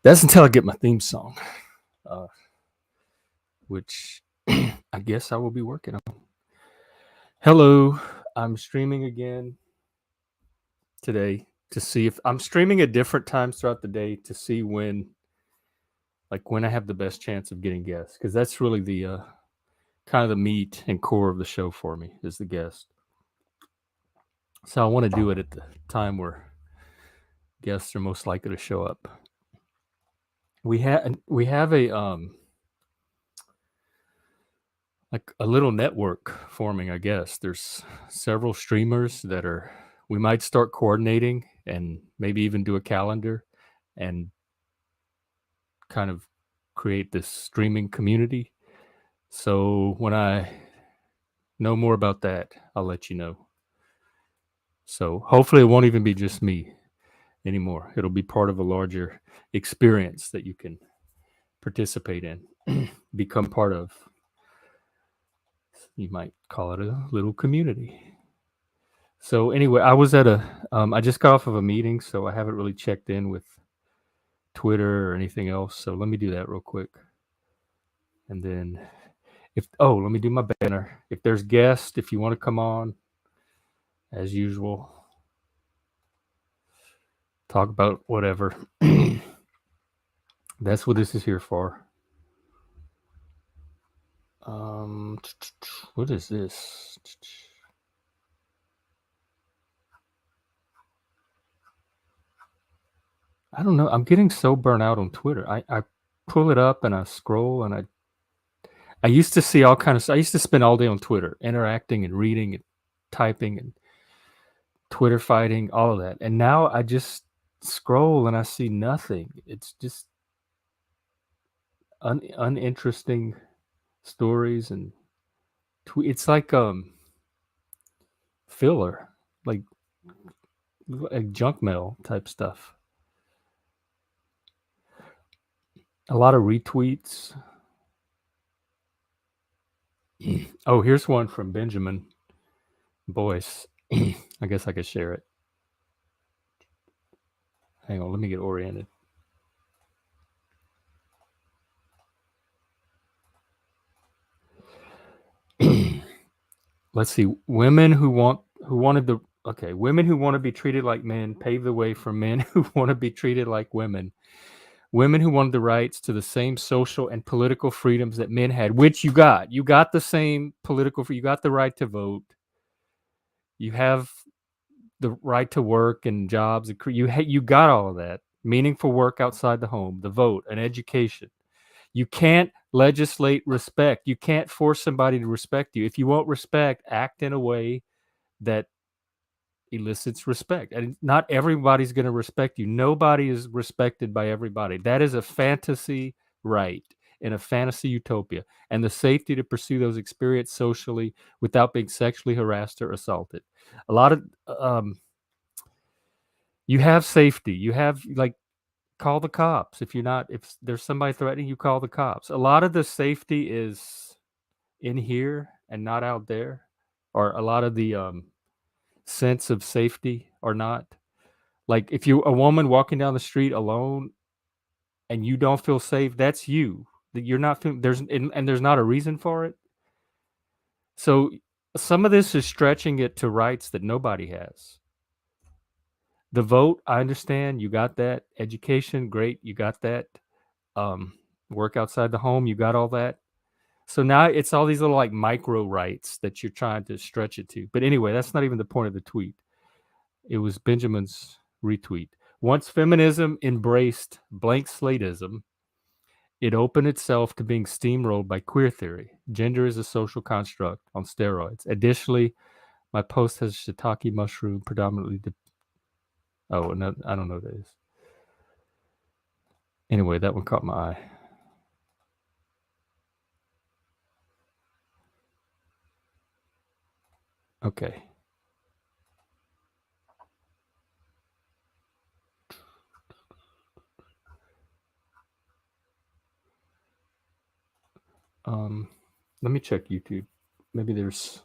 That's until I get my theme song, which I guess I will be working on. Hello, I'm streaming again today to see if I'm streaming at different times throughout the day to see when I have the best chance of getting guests, because that's really the kind of the meat and core of the show for me is the guest. So I want to do it at the time where guests are most likely to show up. We have a like a little network forming, I guess. There's several streamers that are we might start coordinating and maybe even do a calendar and kind of create this streaming community. So when I know more about that, I'll let you know. So hopefully it won't even be just me anymore. It'll be part of a larger experience that you can participate in, become part of. You might call it a little community. So anyway, I was at I just got off of a meeting, so I haven't really checked in with Twitter or anything else. So let me do that real quick. And then let me do my banner. If there's guests, if you want to come on, as usual, talk about whatever. That's what this is here for. What is this? I don't know. I'm getting so burnt out on Twitter. I pull it up and I scroll and I used to see all kind of stuff. I used to spend all day on Twitter, interacting and reading and typing and Twitter fighting, all of that. And now I just scroll and I see nothing. It's just uninteresting stories and it's like filler, like junk mail type stuff. A lot of retweets. Oh, here's one from Benjamin Boyce. I guess I could share it. Hang on, let me get oriented. Let's see. Women who want to be treated like men pave the way for men who want to be treated like women. Women who wanted the rights to the same social and political freedoms that men had, which you got. You got the same you got the right to vote. You have the right to work and jobs. You got all of that. Meaningful work outside the home, the vote, an education. You can't legislate respect. You can't force somebody to respect you. If you want respect, act in a way that elicits respect. And not everybody's going to respect you. Nobody is respected by everybody. That is a fantasy right in a fantasy utopia. And the safety to pursue those experiences socially without being sexually harassed or assaulted. A lot of you have safety. You have call the cops if there's somebody threatening you, call the cops. A lot of the safety is in here and not out there, or a lot of the sense of safety or not. Like if you a woman walking down the street alone and you don't feel safe, that's you. That you're not feeling and there's not a reason for it. So some of this is stretching it to rights that nobody has. The vote, I understand, you got that. Education, great, you got that. Work outside the home, you got all that. So now it's all these little micro rights that you're trying to stretch it to. But anyway, that's not even the point of the tweet. It was Benjamin's retweet. Once feminism embraced blank slateism, it opened itself to being steamrolled by queer theory. Gender is a social construct on steroids. Additionally, my post has shiitake mushroom predominantly. No, I don't know what that is. Anyway, that one caught my eye. Okay. Let me check YouTube. maybe there's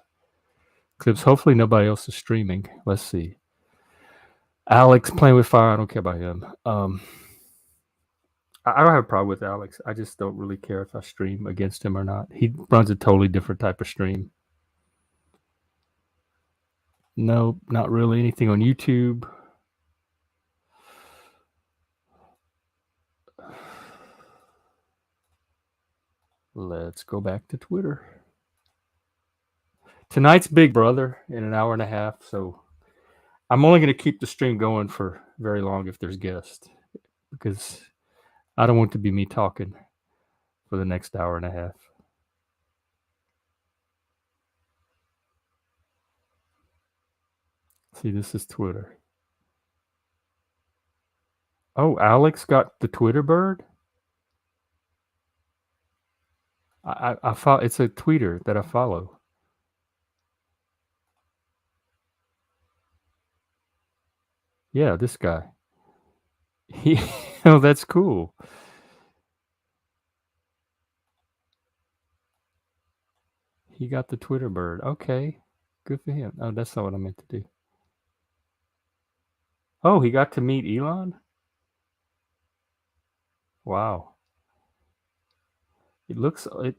clips. Hopefully nobody else is streaming. Let's see. Alex playing with fire. I don't care about him. I don't have a problem with Alex. I just don't really care if I stream against him or not. He runs a totally different type of stream. No, not really anything on YouTube. Let's go back to Twitter. Tonight's Big Brother in an hour and a half, so I'm only going to keep the stream going for very long if there's guests, because I don't want to be me talking for the next hour and a half. See, this is Twitter. Oh, Alex got the Twitter bird? I follow. It's a tweeter that I follow. Yeah, this guy. He, oh, that's cool. He got the Twitter bird. Okay, good for him. Oh, that's not what I meant to do. Oh, he got to meet Elon? Wow. It looks it.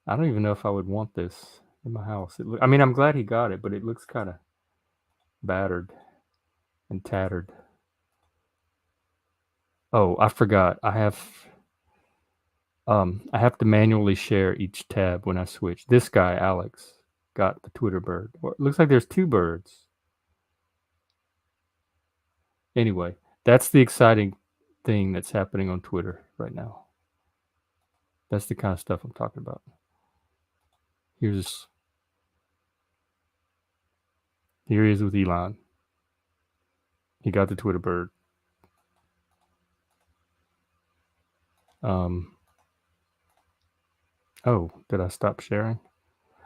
I don't even know if I would want this in my house. I mean, I'm glad he got it, but it looks kind of battered and tattered. Oh, I forgot. I have to manually share each tab when I switch. This guy, Alex, got the Twitter bird. Well, it looks like there's two birds. Anyway, that's the exciting thing that's happening on Twitter right now. That's the kind of stuff I'm talking about. Here he is with Elon. He got the Twitter bird. Oh, did I stop sharing?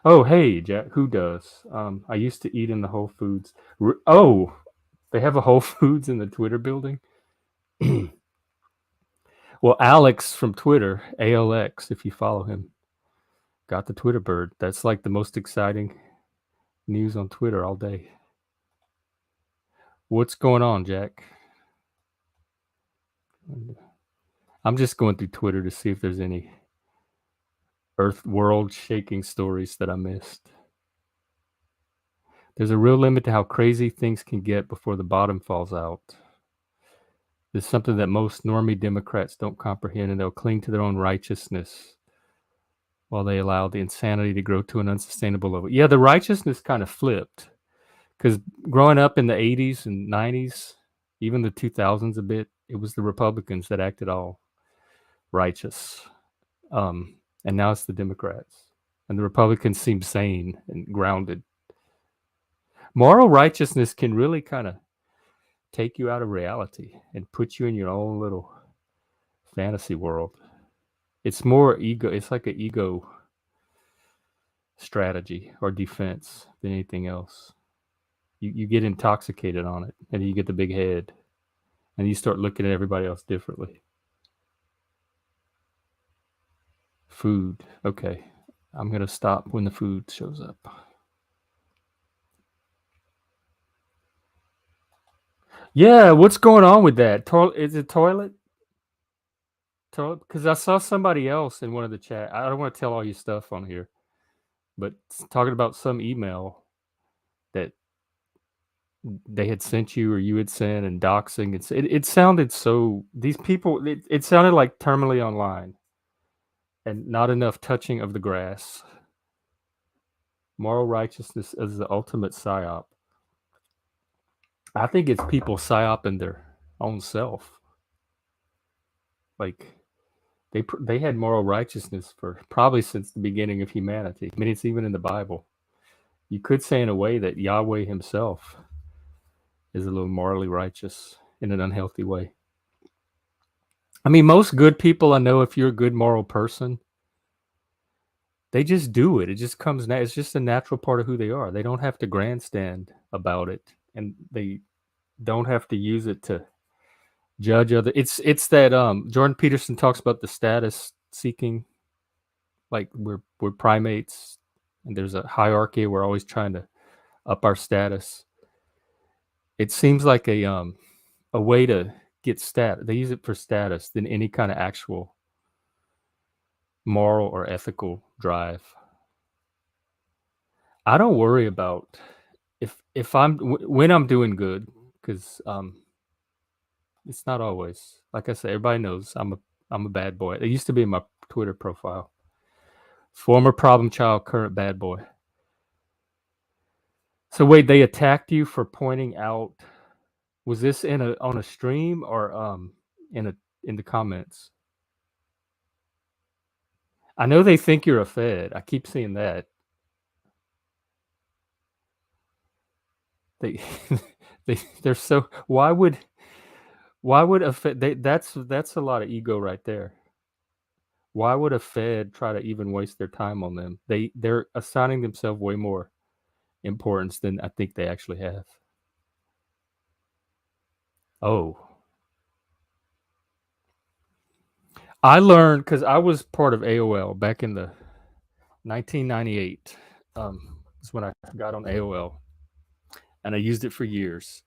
Oh, hey, Jack. Who does? I used to eat in the Whole Foods. Oh, they have a Whole Foods in the Twitter building. Well, Alex from Twitter, ALX, if you follow him, got the Twitter bird. That's like the most exciting news on Twitter all day. What's going on, Jack? I'm just going through Twitter to see if there's any world shaking stories that I missed. There's a real limit to how crazy things can get before the bottom falls out. There's something that most normie Democrats don't comprehend, and they'll cling to their own righteousness while they allow the insanity to grow to an unsustainable level. Yeah, the righteousness kind of flipped, because growing up in the 80s and 90s, even the 2000s a bit, it was the Republicans that acted all righteous. And now it's the Democrats. And the Republicans seem sane and grounded. Moral righteousness can really kind of take you out of reality and put you in your own little fantasy world. It's more ego. It's like an ego strategy or defense than anything else. You get intoxicated on it, and you get the big head, and you start looking at everybody else differently. Food. Okay. I'm going to stop when the food shows up. Yeah, what's going on with that? Is it toilet? Toilet? Because I saw somebody else in one of the chat. I don't want to tell all your stuff on here, but talking about some email that they had sent you or you had sent, and doxing. It sounded so. These people. It sounded like terminally online, and not enough touching of the grass. Moral righteousness is the ultimate psyop. I think it's people psyoping their own self. Like they had moral righteousness for probably since the beginning of humanity. I mean, it's even in the Bible. You could say in a way that Yahweh himself is a little morally righteous in an unhealthy way. I mean, most good people I know, if you're a good moral person, they just do it. It just comes now. It's just a natural part of who they are. They don't have to grandstand about it, and they don't have to use it to judge other. It's that Jordan Peterson talks about the status seeking, like we're primates and there's a hierarchy. We're always trying to up our status. It seems like a way to get stat. They use it for status than any kind of actual moral or ethical drive. I don't worry about if when I'm doing good, because it's not always. Like I say, everybody knows I'm a bad boy. It used to be in my Twitter profile. Former problem child, current bad boy. So wait, they attacked you for pointing out. Was this on a stream or in the comments? I know they think you're a Fed. I keep seeing that. They they're so why would a Fed that's a lot of ego right there. Why would a Fed try to even waste their time on them? They're assigning themselves way more importance than I think they actually have. Oh. I learned because I was part of AOL back in the 1998. Is when I got on AOL, and I used it for years.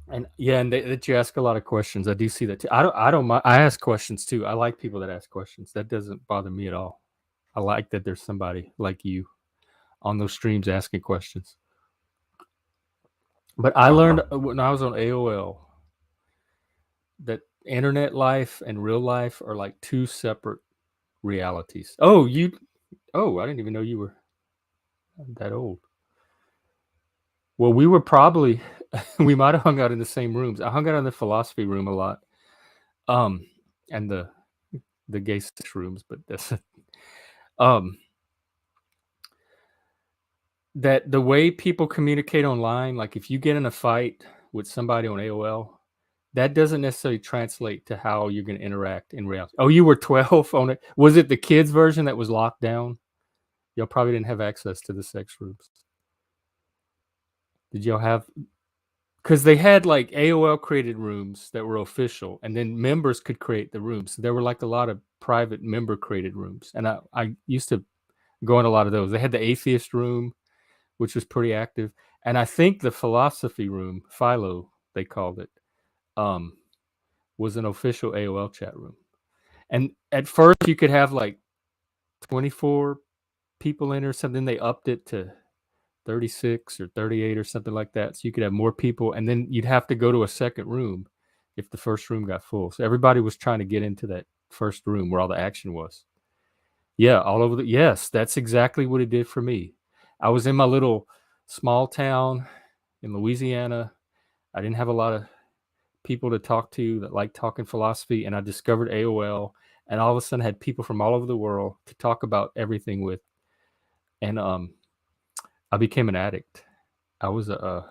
And yeah, and that you ask a lot of questions. I do see that too. I don't mind. I ask questions too. I like people that ask questions. That doesn't bother me at all. I like that there's somebody like you on those streams asking questions. But I learned when I was on AOL that internet life and real life are like two separate realities. Oh, I didn't even know you were that old. Well, we were probably we might have hung out in the same rooms. I hung out in the philosophy room a lot. And the gay sex rooms, but that's that the way people communicate online, like if you get in a fight with somebody on AOL, that doesn't necessarily translate to how you're going to interact in reality. Oh, you were 12 on it. Was it the kids version that was locked down? Y'all probably didn't have access to the sex rooms. Did y'all have? Because they had like AOL created rooms that were official, and then members could create the rooms. So there were like a lot of private member created rooms, and I used to go in a lot of those. They had the atheist room, which was pretty active, and I think the philosophy room, Philo, they called it, was an official AOL chat room. And at first, you could have like 24 people in or something. They upped it to 36 or 38 or something like that. So you could have more people, and then you'd have to go to a second room if the first room got full. So everybody was trying to get into that first room where all the action was. Yeah, all over yes, that's exactly what it did for me. I was in my little small town in Louisiana. I didn't have a lot of people to talk to that liked talking philosophy, and I discovered AOL, and all of a sudden had people from all over the world to talk about everything with. And I became an addict. I was it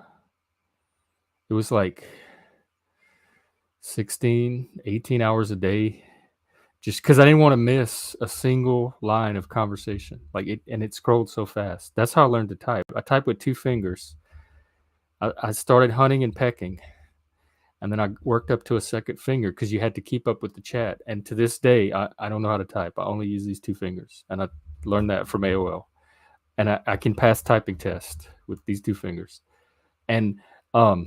was like 16, 18 hours a day, just because I didn't want to miss a single line of conversation. And it scrolled so fast. That's how I learned to type. I type with two fingers. I started hunting and pecking, and then I worked up to a second finger because you had to keep up with the chat. And to this day, I don't know how to type. I only use these two fingers, and I learned that from AOL. And I can pass typing test with these two fingers. And so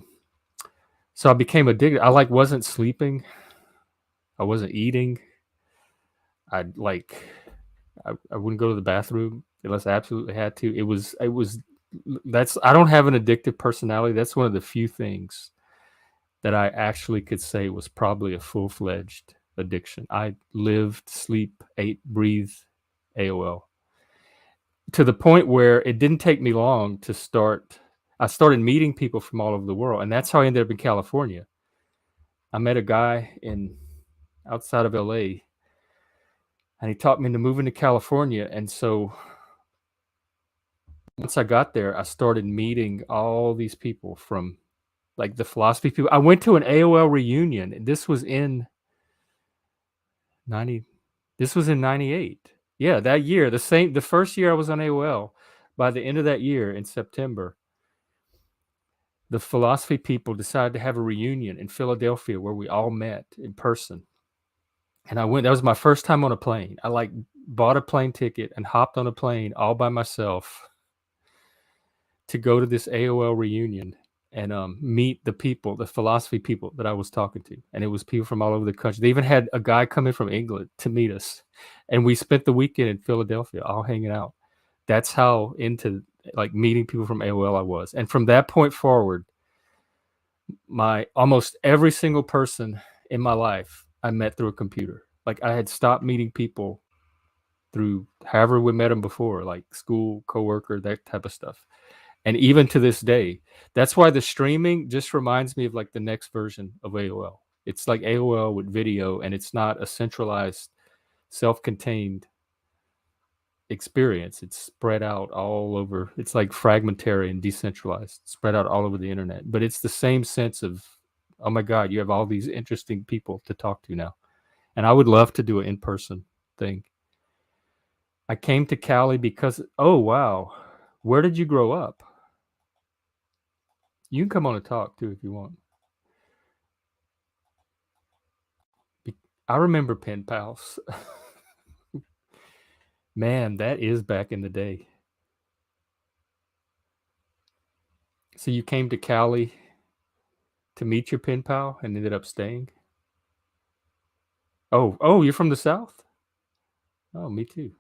I became addicted. I wasn't sleeping. I wasn't eating. I wouldn't go to the bathroom unless I absolutely had to. It was I don't have an addictive personality. That's one of the few things that I actually could say was probably a full-fledged addiction. I lived, sleep, ate, breathe AOL. To the point where it didn't take me long to start. I started meeting people from all over the world, and that's how I ended up in California. I met a guy outside of LA, and he taught me into moving to California. And so once I got there, I started meeting all these people from like the philosophy people. I went to an AOL reunion. This was in 98. Yeah, that year, the first year I was on AOL, by the end of that year in September, the philosophy people decided to have a reunion in Philadelphia where we all met in person. And I went. That was my first time on a plane. I bought a plane ticket and hopped on a plane all by myself to go to this AOL reunion and meet the people, the philosophy people that I was talking to. And it was people from all over the country. They even had a guy come in from England to meet us. And we spent the weekend in Philadelphia all hanging out. That's how into like meeting people from AOL I was. And from that point forward, my almost every single person in my life I met through a computer. Like I had stopped meeting people through however we met them before, like school, coworker, that type of stuff. And even to this day, that's why the streaming just reminds me of like the next version of AOL. It's like AOL with video, and it's not a centralized, self-contained experience. It's spread out all over. It's like fragmentary and decentralized, spread out all over the internet. But it's the same sense of, oh my God, you have all these interesting people to talk to now. And I would love to do an in-person thing. I came to Cali because, oh wow, where did you grow up? You can come on and talk too if you want. I remember pen pals. Man, that is back in the day. So you came to Cali to meet your pen pal and ended up staying? Oh, you're from the South? Oh, me too.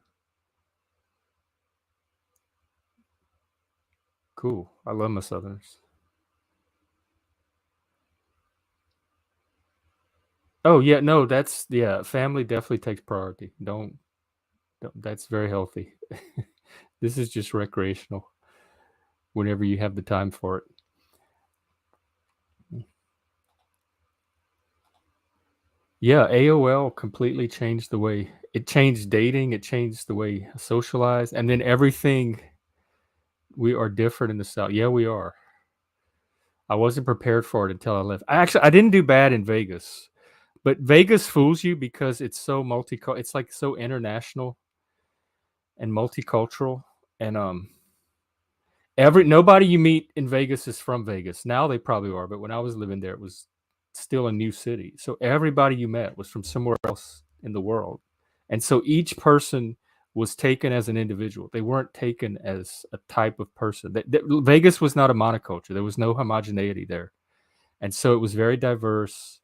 Cool. I love my Southerners. Oh yeah, no, that's yeah. Family definitely takes priority. Don't that's very healthy. This is just recreational. Whenever you have the time for it. Yeah, AOL completely changed the way it changed dating. It changed the way I socialize, and then everything. We are different in the South. Yeah, we are. I wasn't prepared for it until I left. I didn't do bad in Vegas, but Vegas fools you because it's so it's like so international and multicultural, and every nobody you meet in Vegas is from Vegas. Now they probably are, but when I was living there, it was still a new city. So everybody you met was from somewhere else in the world, and so each person was taken as an individual. They weren't taken as a type of person. Vegas was not a monoculture. There was no homogeneity there, and so it was very diverse.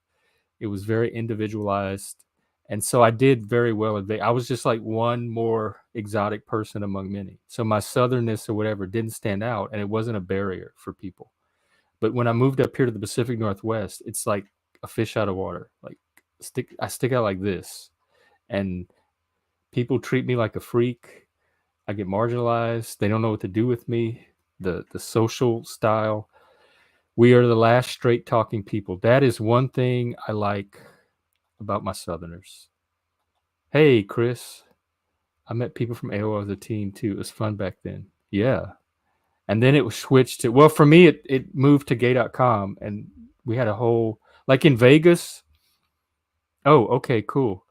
It was very individualized. And so I did very well at Vegas. I was just like one more exotic person among many. So my southernness or whatever didn't stand out, and it wasn't a barrier for people. But when I moved up here to the Pacific Northwest, it's like a fish out of water. Like I stick out like this, and people treat me like a freak. I get marginalized. They don't know what to do with me. The social style. We are the last straight talking people. That is one thing I like about my Southerners. Hey, Chris, I met people from AOL as a teen too. It was fun back then. Yeah. And then it was switched to, well, for me, it moved to gay.com, and we had a whole, like in Vegas. Oh, okay, cool.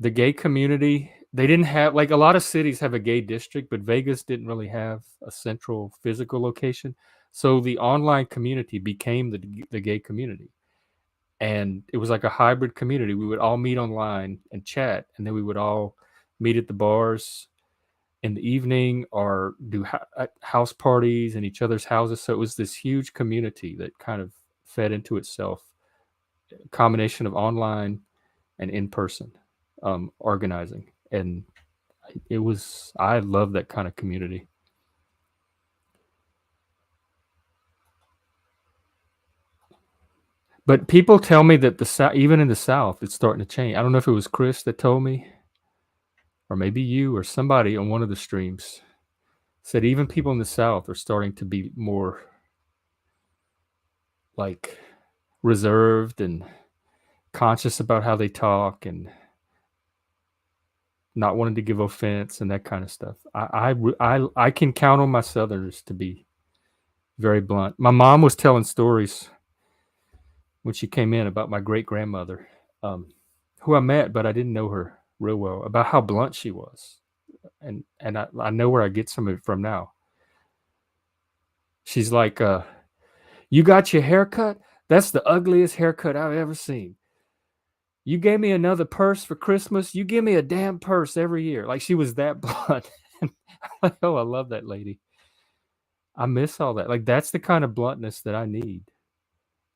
The gay community, they didn't have, like a lot of cities have a gay district, but Vegas didn't really have a central physical location. So the online community became the gay community. And it was like a hybrid community. We would all meet online and chat, and then we would all meet at the bars in the evening or do house parties in each other's houses. So it was this huge community that kind of fed into itself, a combination of online and in person organizing. And I love that kind of community. But people tell me that even in the South, it's starting to change. I don't know if it was Chris that told me, or maybe you or somebody on one of the streams said even people in the South are starting to be more like reserved and conscious about how they talk and not wanting to give offense and that kind of stuff. I can count on my Southerners to be very blunt. My mom was telling stories when she came in about my great grandmother, who I met, but I didn't know her real well, about how blunt she was. And I know where I get some of it from now. She's like, you got your haircut? That's the ugliest haircut I've ever seen. You gave me another purse for Christmas. You give me a damn purse every year. Like she was that blunt. Like, oh, I love that lady. I miss all that. Like that's the kind of bluntness that I need.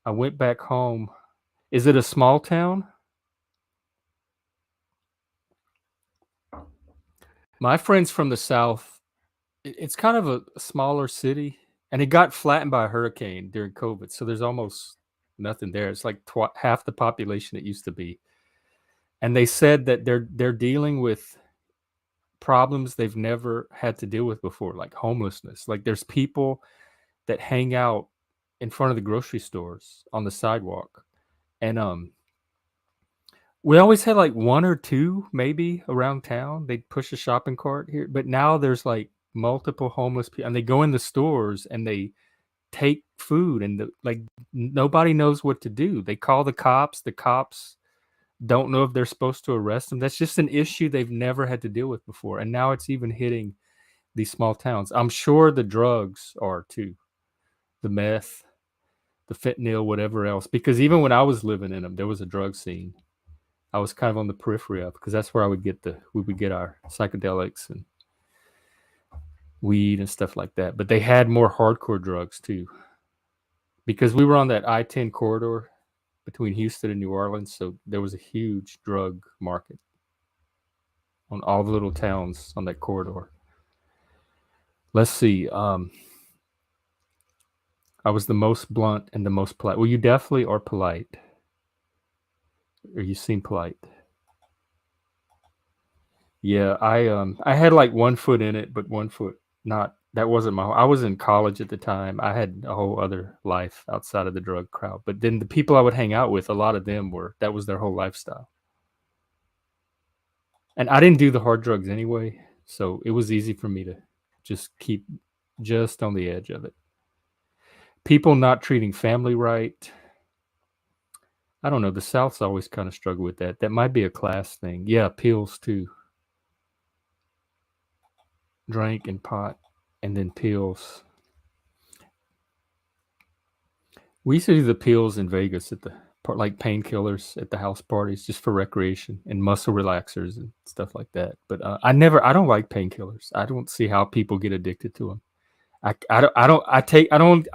I went back home. Is it a small town? My friends from the South, it's kind of a smaller city, and it got flattened by a hurricane during COVID. So there's almost nothing there. It's like half the population it used to be. And they said that they're dealing with problems they've never had to deal with before, like homelessness. Like there's people that hang out in front of the grocery stores on the sidewalk. And we always had like one or two maybe around town. They'd push a shopping cart here, but now there's like multiple homeless people, and they go in the stores and they take food, and like nobody knows what to do. They call the cops. The cops don't know if they're supposed to arrest them. That's just an issue they've never had to deal with before, and now it's even hitting these small towns. I'm sure the drugs are too, the meth, the fentanyl, whatever else. Because even when I was living in them, there was a drug scene. I was kind of on the periphery of, because that's where we would get our psychedelics and weed and stuff like that. But they had more hardcore drugs too, because we were on that I-10 corridor between Houston and New Orleans, so there was a huge drug market on all the little towns on that corridor. Let's see. I was the most blunt and the most polite. Well, you definitely are polite, or you seem polite. Yeah, I had like one foot in it, but one foot not. That wasn't my. I was in college at the time. I had a whole other life outside of the drug crowd. But then the people I would hang out with, a lot of them that was their whole lifestyle. And I didn't do the hard drugs anyway, so it was easy for me to just keep just on the edge of it. People not treating family right. I don't know. The South's always kind of struggled with that. That might be a class thing. Yeah, pills too. Drink and pot, and then pills. We used to do the pills in Vegas at the part, like painkillers at the house parties, just for recreation and muscle relaxers and stuff like that. But I don't like painkillers. I don't see how people get addicted to them. I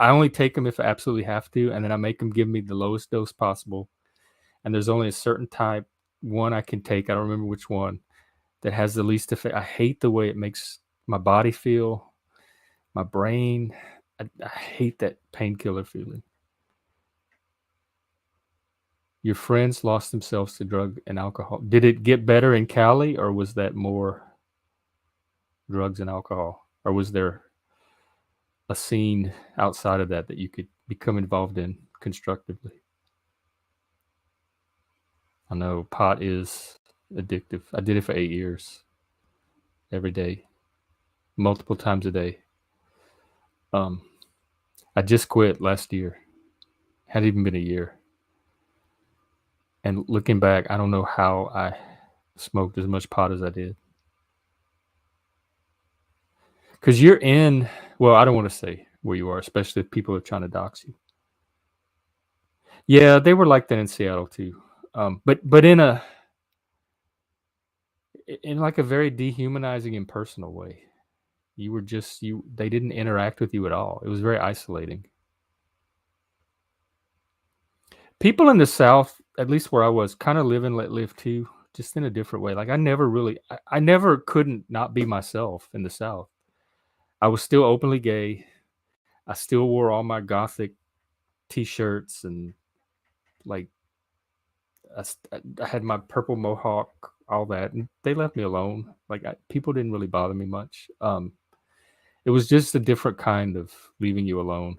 only take them if I absolutely have to, and then I make them give me the lowest dose possible. And there's only a certain type one I can take. I don't remember which one that has the least effect. I hate the way it makes my body feel, my brain. I hate that painkiller feeling. Your friends lost themselves to drug and alcohol. Did it get better in Cali, or was that more drugs and alcohol? Or was there a scene outside of that you could become involved in constructively? I know pot is addictive. I did it for 8 years, every day, multiple times a day. I just quit last year. Hadn't even been a year. And looking back, I don't know how I smoked as much pot as I did. Because you're in, well, I don't want to say where you are, especially if people are trying to dox you. Yeah, they were like that in Seattle too. But in like a very dehumanizing, impersonal way. You were just you. They didn't interact with you at all. It was very isolating. People in the South, at least where I was, kind of live and let live too, just in a different way. Like I never couldn't not be myself in the South. I was still openly gay. I still wore all my gothic T-shirts, and like I had my purple mohawk, all that, and they left me alone. Like people didn't really bother me much. It was just a different kind of leaving you alone.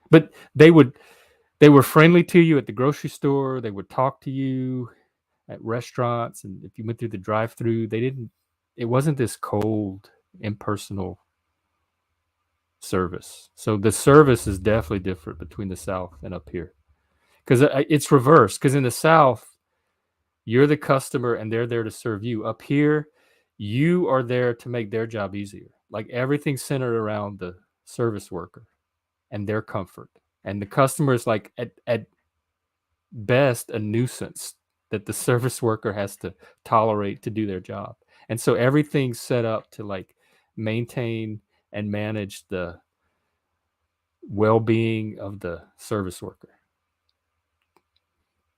But they were friendly to you at the grocery store. They would talk to you at restaurants, and if you went through the drive-through, they didn't. It wasn't this cold, impersonal service. So the service is definitely different between the South and up here, because it's reversed. Because in the South, you're the customer and they're there to serve you. Up here, you are there to make their job easier. Like everything's centered around the service worker and their comfort. And the customer is like at best a nuisance that the service worker has to tolerate to do their job. And so everything's set up to like maintain and manage the well-being of the service worker.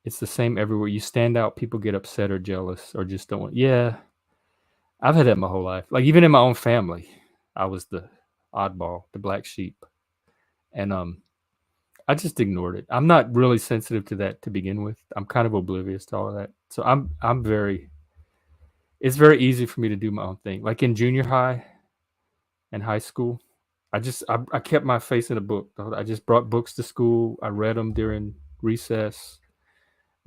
It's the same everywhere. You stand out, people get upset or jealous or just don't want. Yeah, I've had that my whole life. Like even in my own family, I was the oddball, the black sheep, and I just ignored it. I'm not really sensitive to that to begin with. I'm kind of oblivious to all of that. So I'm very. It's very easy for me to do my own thing. Like in junior high and high school, I kept my face in a book. I just brought books to school. I read them during recess,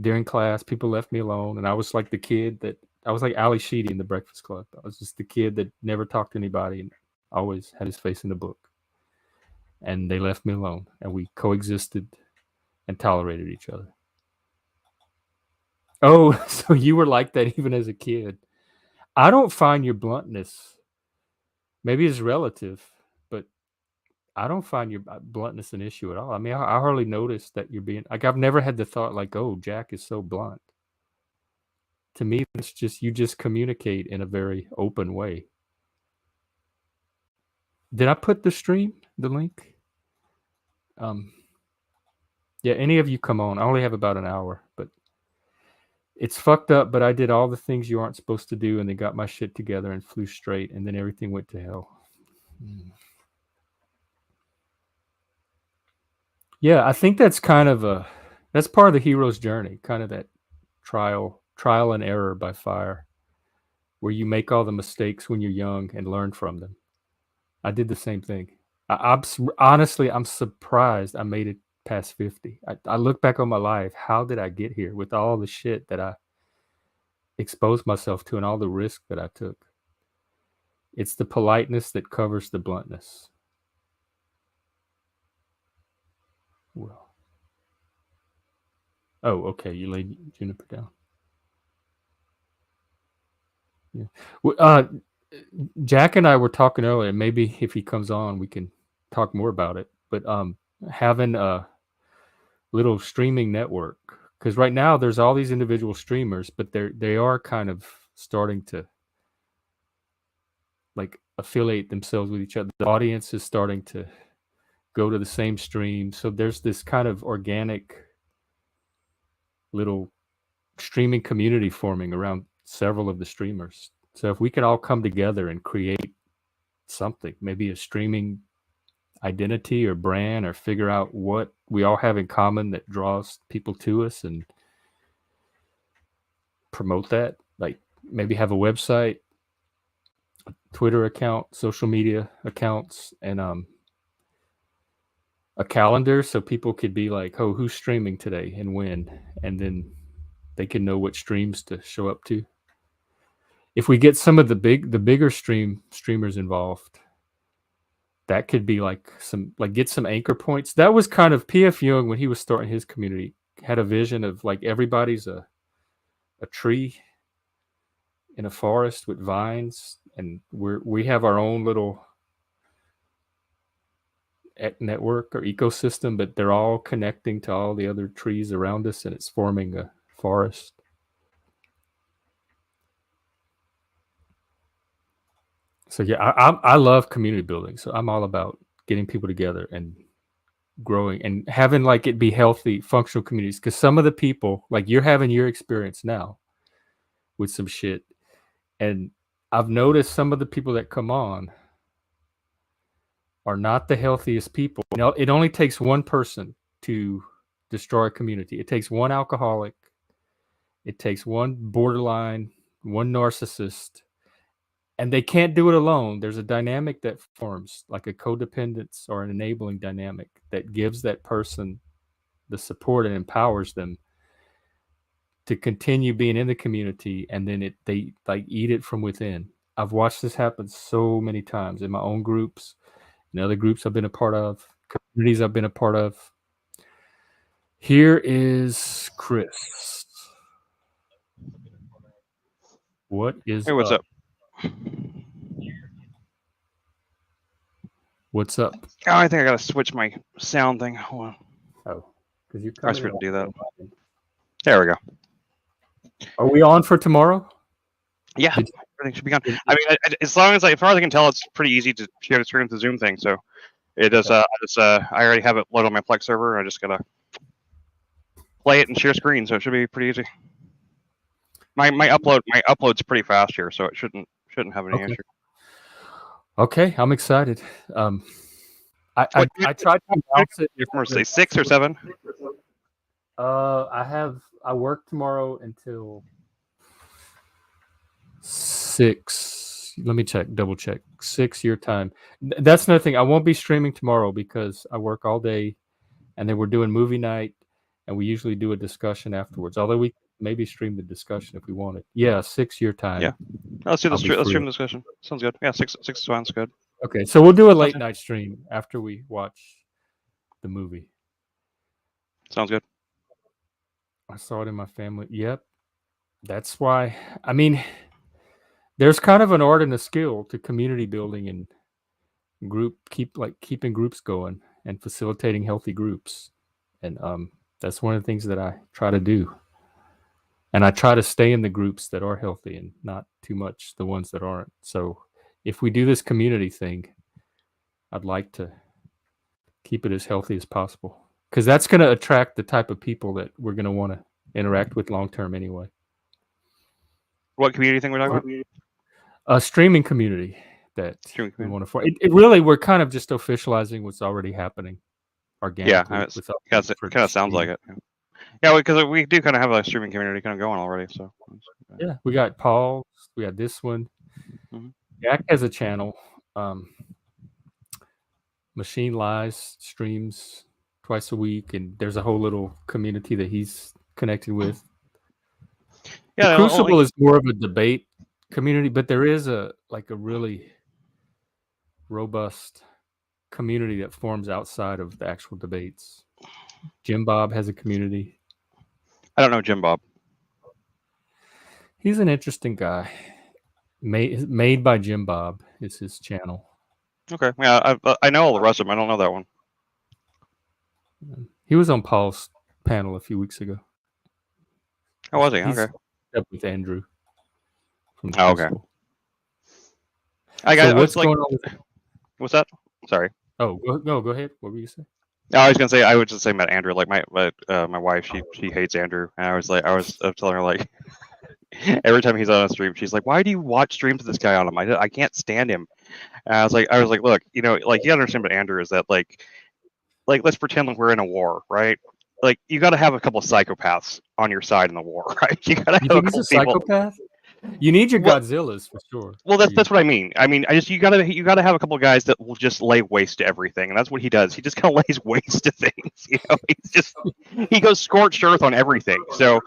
during class. People left me alone, and I was like the kid that I was like Ali Sheedy in The Breakfast Club. I was just the kid that never talked to anybody and always had his face in the book. And they left me alone, and we coexisted and tolerated each other. Oh, so you were like that even as a kid. I don't find your bluntness, maybe it's relative, but I don't find your bluntness an issue at all. I mean, I hardly notice that you're being like, I've never had the thought like, oh, Jack is so blunt. To me, it's just, you just communicate in a very open way. Did I put the stream, the link? Yeah, any of you come on. I only have about an hour, but it's fucked up, but I did all the things you aren't supposed to do and then got my shit together and flew straight, and then everything went to hell. Yeah, I think that's kind of that's part of the hero's journey, kind of that trial and error by fire, where you make all the mistakes when you're young and learn from them. I did the same thing. Honestly, I'm surprised I made it past 50. I look back on my life. How did I get here with all the shit that I exposed myself to and all the risk that I took? It's the politeness that covers the bluntness. Well, oh, okay. You laid Juniper down. Yeah. Well, Jack and I were talking earlier. Maybe if he comes on, we can talk more about it. But having a little streaming network, because right now there's all these individual streamers, but they are kind of starting to like affiliate themselves with each other. The audience is starting to go to the same stream, so there's this kind of organic little streaming community forming around several of the streamers. So if we can all come together and create something, maybe a streaming identity or brand, or figure out what we all have in common that draws people to us and promote that, like maybe have a website, Twitter account, social media accounts, and a calendar so people could be like, oh, who's streaming today and when, and then they can know what streams to show up to. If we get some of the bigger streamers involved, that could be like get some anchor points. That was kind of P.F. Young when he was starting his community, had a vision of like everybody's a tree in a forest with vines, and we have our own little network or ecosystem, but they're all connecting to all the other trees around us, and it's forming a forest. So yeah, I love community building. So I'm all about getting people together and growing and having like it be healthy, functional communities. Because some of the people, like you're having your experience now with some shit, and I've noticed some of the people that come on are not the healthiest people. You know, it only takes one person to destroy a community. It takes one alcoholic. It takes one borderline, one narcissist, and they can't do it alone. There's a dynamic that forms, like a codependence or an enabling dynamic that gives that person the support and empowers them to continue being in the community, and then they like eat it from within. I've watched this happen so many times in my own groups, in other groups I've been a part of, communities I've been a part of. Here is Chris. What is Hey, what's up? What's up? Oh, I think I gotta switch my sound thing. Hold on. Oh, because you're I was coming supposed to do that. in. There we go. Are we on for tomorrow? Yeah, Did everything should be on. you- I mean, as far as I can tell, it's pretty easy to share the screen with the Zoom thing. So it does. I already have it loaded on my Plex server. I just gotta play it and share screen, so it should be pretty easy. My upload's pretty fast here, so it shouldn't have any Okay. issue. Okay, I'm excited. I tried to announce it. Say 6 or 7. I work tomorrow until 6. Let me double check. 6 your time. That's another thing. I won't be streaming tomorrow because I work all day, and then we're doing movie night, and we usually do a discussion afterwards. Although we maybe stream the discussion if we wanted. Yeah, 6 your time. Yeah. Let's do I'll be let's free. stream the discussion. Sounds good. Yeah, 6 sounds good. Okay, so we'll do a late night stream after we watch the movie. Sounds good. I saw it in my family. Yep. That's why. I mean, there's kind of an art and a skill to community building and keeping groups going and facilitating healthy groups. And that's one of the things that I try to do. And I try to stay in the groups that are healthy and not too much the ones that aren't. So if we do this community thing, I'd like to keep it as healthy as possible, because that's going to attract the type of people that we're going to want to interact with long term anyway. What community thing we're talking about? A streaming community that Streaming we community. want to form. It really, we're kind of just officializing what's already happening organically. Yeah, it kind of sounds like it. Yeah, because we do kind of have a streaming community kind of going already. So yeah, we got Paul, we got this one. Mhm. Jack has a channel. Machine Lies streams twice a week, and there's a whole little community that he's connected with. Yeah, the Crucible is more of a debate community, but there is a really robust community that forms outside of the actual debates. Jim Bob has a community. I don't know Jim Bob. He's an interesting guy. Made by Jim Bob is his channel. Okay, yeah, I know all the rest of them. I don't know that one. He was on Paul's panel a few weeks ago. How was he? He's Okay. up with Andrew. From the Oh, okay. Crucible. What's going on? What's that? Sorry. Oh, go ahead. What were you saying? No, I was gonna say I was just saying about Andrew. Like my wife, she hates Andrew, and I was telling her like every time he's on a stream, she's like, "Why do you watch streams of this guy on him? I can't stand him." And I was like, look, you gotta understand about Andrew is that like let's pretend like we're in a war, right? Like you got to have a couple of psychopaths on your side in the war, right? You got to have a couple he's a psychopath. You need your Godzillas for sure. Well, that's what I mean. I mean, you gotta have a couple of guys that will just lay waste to everything, and that's what he does. He just kind of lays waste to things. He goes scorched earth on everything. So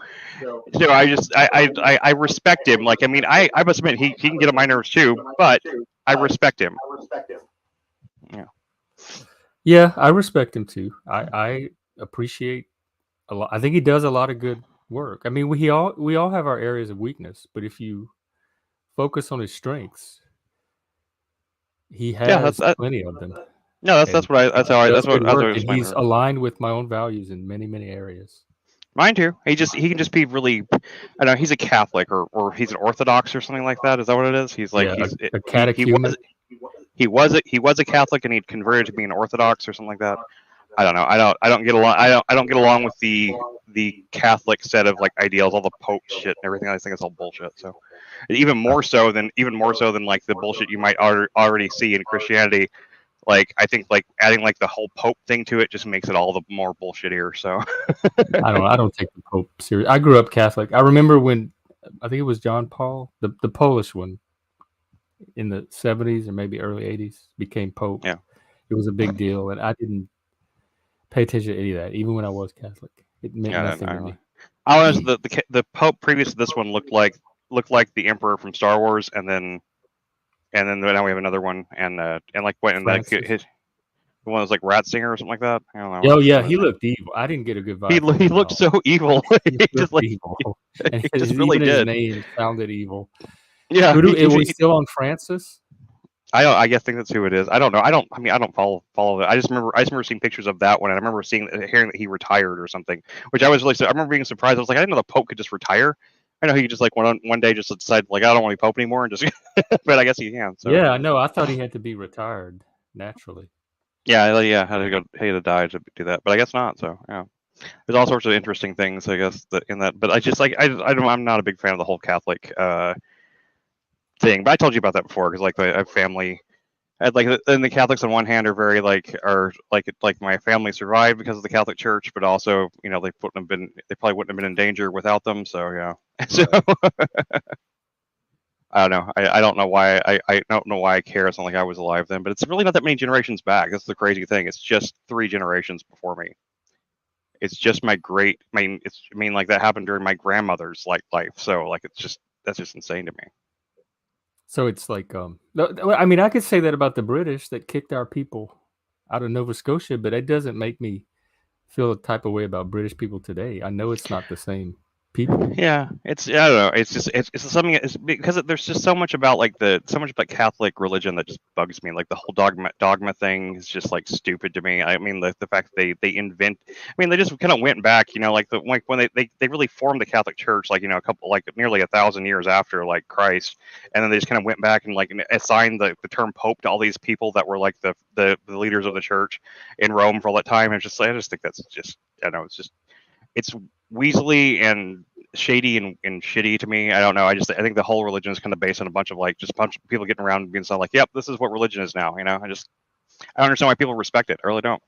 I respect him. Like I mean, I must admit he can get on my nerves too, but I respect him. Yeah. Yeah, I respect him too. I appreciate a lot. I think he does a lot of good work. I mean, we all have our areas of weakness, but if you focus on his strengths, he has plenty of them. No, that's what he's aligned with my own values in many areas. Mine too. He can just be really. I know he's a Catholic or he's an Orthodox or something like that. Is that what it is? He's like a catechumen. He was a Catholic and he converted to being Orthodox or something like that. I don't know. I don't get along. I don't get along with the Catholic set of like ideals, all the Pope shit and everything. I think it's all bullshit. So even more so than like the bullshit you might already see in Christianity. Like I think like adding like the whole Pope thing to it just makes it all the more bullshittier. So I don't take the Pope serious. I grew up Catholic. I remember when I think it was John Paul, the Polish one, in the 70s or maybe early 80s became Pope. Yeah, it was a big deal, and I didn't pay attention to any of that, even when I was Catholic. It meant nothing to me. I was the Pope previous to this one looked like the Emperor from Star Wars, and then now we have another one, and like what and like his the one was like Ratzinger or something like that. I don't know. Oh yeah, he looked evil. I didn't get a good vibe. He looked so evil. He just like evil. And he just really did. His name sounded evil. Yeah, was he still on Francis? I guess think that's who it is. I don't know. I don't follow that. I just remember seeing pictures of that one, and I remember hearing that he retired or something, which I was really. I remember being surprised. I was like, I didn't know the Pope could just retire. I know he just like one day just decided like I don't want to be pope anymore and just, but I guess he can. So Yeah, I know. I thought he had to be retired naturally. yeah, had to die to do that, but I guess not. So yeah, there's all sorts of interesting things I guess that in that, but I just like I'm not a big fan of the whole Catholic thing. But I told you about that before because like I have family. Like and the Catholics on one hand are very like my family survived because of the Catholic Church, but also they probably wouldn't have been in danger without them. So yeah, so Right. I don't know. I don't know why I don't know why I care. It's not like I was alive then, but it's really not that many generations back. That's the crazy thing. It's just 3 generations before me. It's just my great. I mean like that happened during my grandmother's life. So like that's just insane to me. So it's like, I mean, I could say that about the British that kicked our people out of Nova Scotia, but it doesn't make me feel a type of way about British people today. I know it's not the same people. Yeah, it's I don't know. It's just it's something. It's because there's just so much about so much about Catholic religion that just bugs me. Like the whole dogma thing is just like stupid to me. I mean the fact that they invent. I mean they just kind of went back. You know, like when they really formed the Catholic Church. Like a couple like nearly 1,000 years after like Christ, and then they just kind of went back and like assigned the term Pope to all these people that were like the leaders of the church in Rome for all that time. And I just think that's just I don't know. It's weaselly and shady and shitty to me. I don't know. I think the whole religion is kind of based on a bunch of just a bunch of people getting around and being like, "Yep, this is what religion is now." I don't understand why people respect it. I really don't.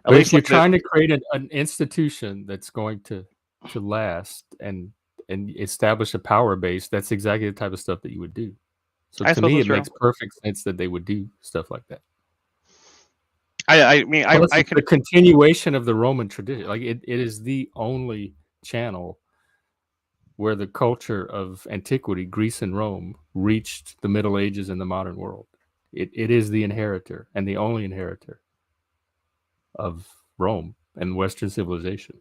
At But if least you're like the trying to create an institution that's going to last and establish a power base, that's exactly the type of stuff that you would do. So I to suppose me, that's it true. makes perfect sense that they would do stuff like that. I mean Plus, I it's can the continuation of the Roman tradition. Like it is the only channel where the culture of antiquity, Greece and Rome, reached the Middle Ages and the modern world. It is the inheritor and the only inheritor of Rome and Western civilization.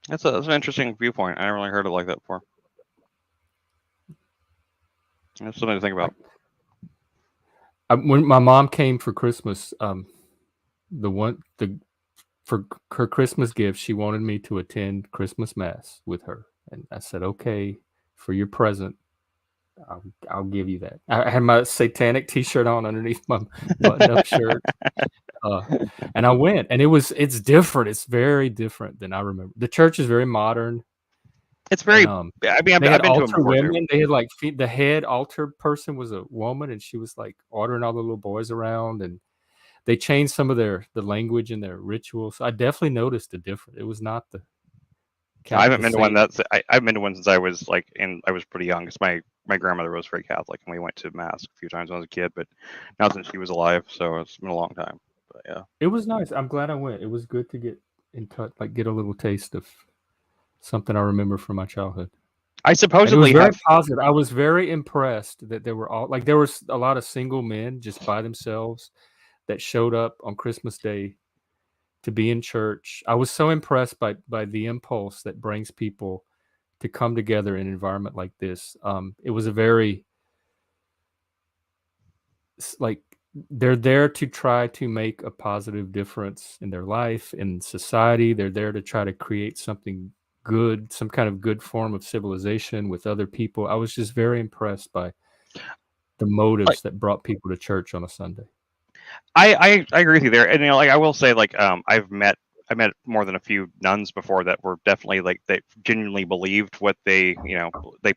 that's an interesting viewpoint. I never really heard it like that before. That's something to think I, about. when my mom came for Christmas, the one the for her Christmas gift, she wanted me to attend Christmas Mass with her, and I said, "Okay, for your present, I'll give you that." I had my satanic T-shirt on underneath my button-up shirt, uh, and I went, and it's different. It's very different than I remember. The church is very modern, It's and very. I mean, they I've had been to them altar before too. women. They had like the head altar person was a woman, and she was like ordering all the little boys around, and they changed some of the language and their rituals. I definitely noticed a difference. It was not I haven't the been to one same. I've been to one since I was I was pretty young because my grandmother was very Catholic and we went to mass a few times when I was a kid, but not since she was alive, so it's been a long time. But yeah, It was nice. I'm glad I went. It was good to get in touch, like get a little taste of something I remember from my childhood. I And it was supposedly very have. positive. I was very impressed that there were all like there was a lot of single men just by themselves that showed up on Christmas Day to be in church. I was so impressed by the impulse that brings people to come together in an environment like this. It was a very like they're there to try to make a positive difference in their life in society. They're there to try to create something good, some kind of good form of civilization with other people. I was just very impressed by the Like, motives that brought people to church on a Sunday. I agree with you there, and like I will say I met more than a few nuns before that were definitely like they genuinely believed what they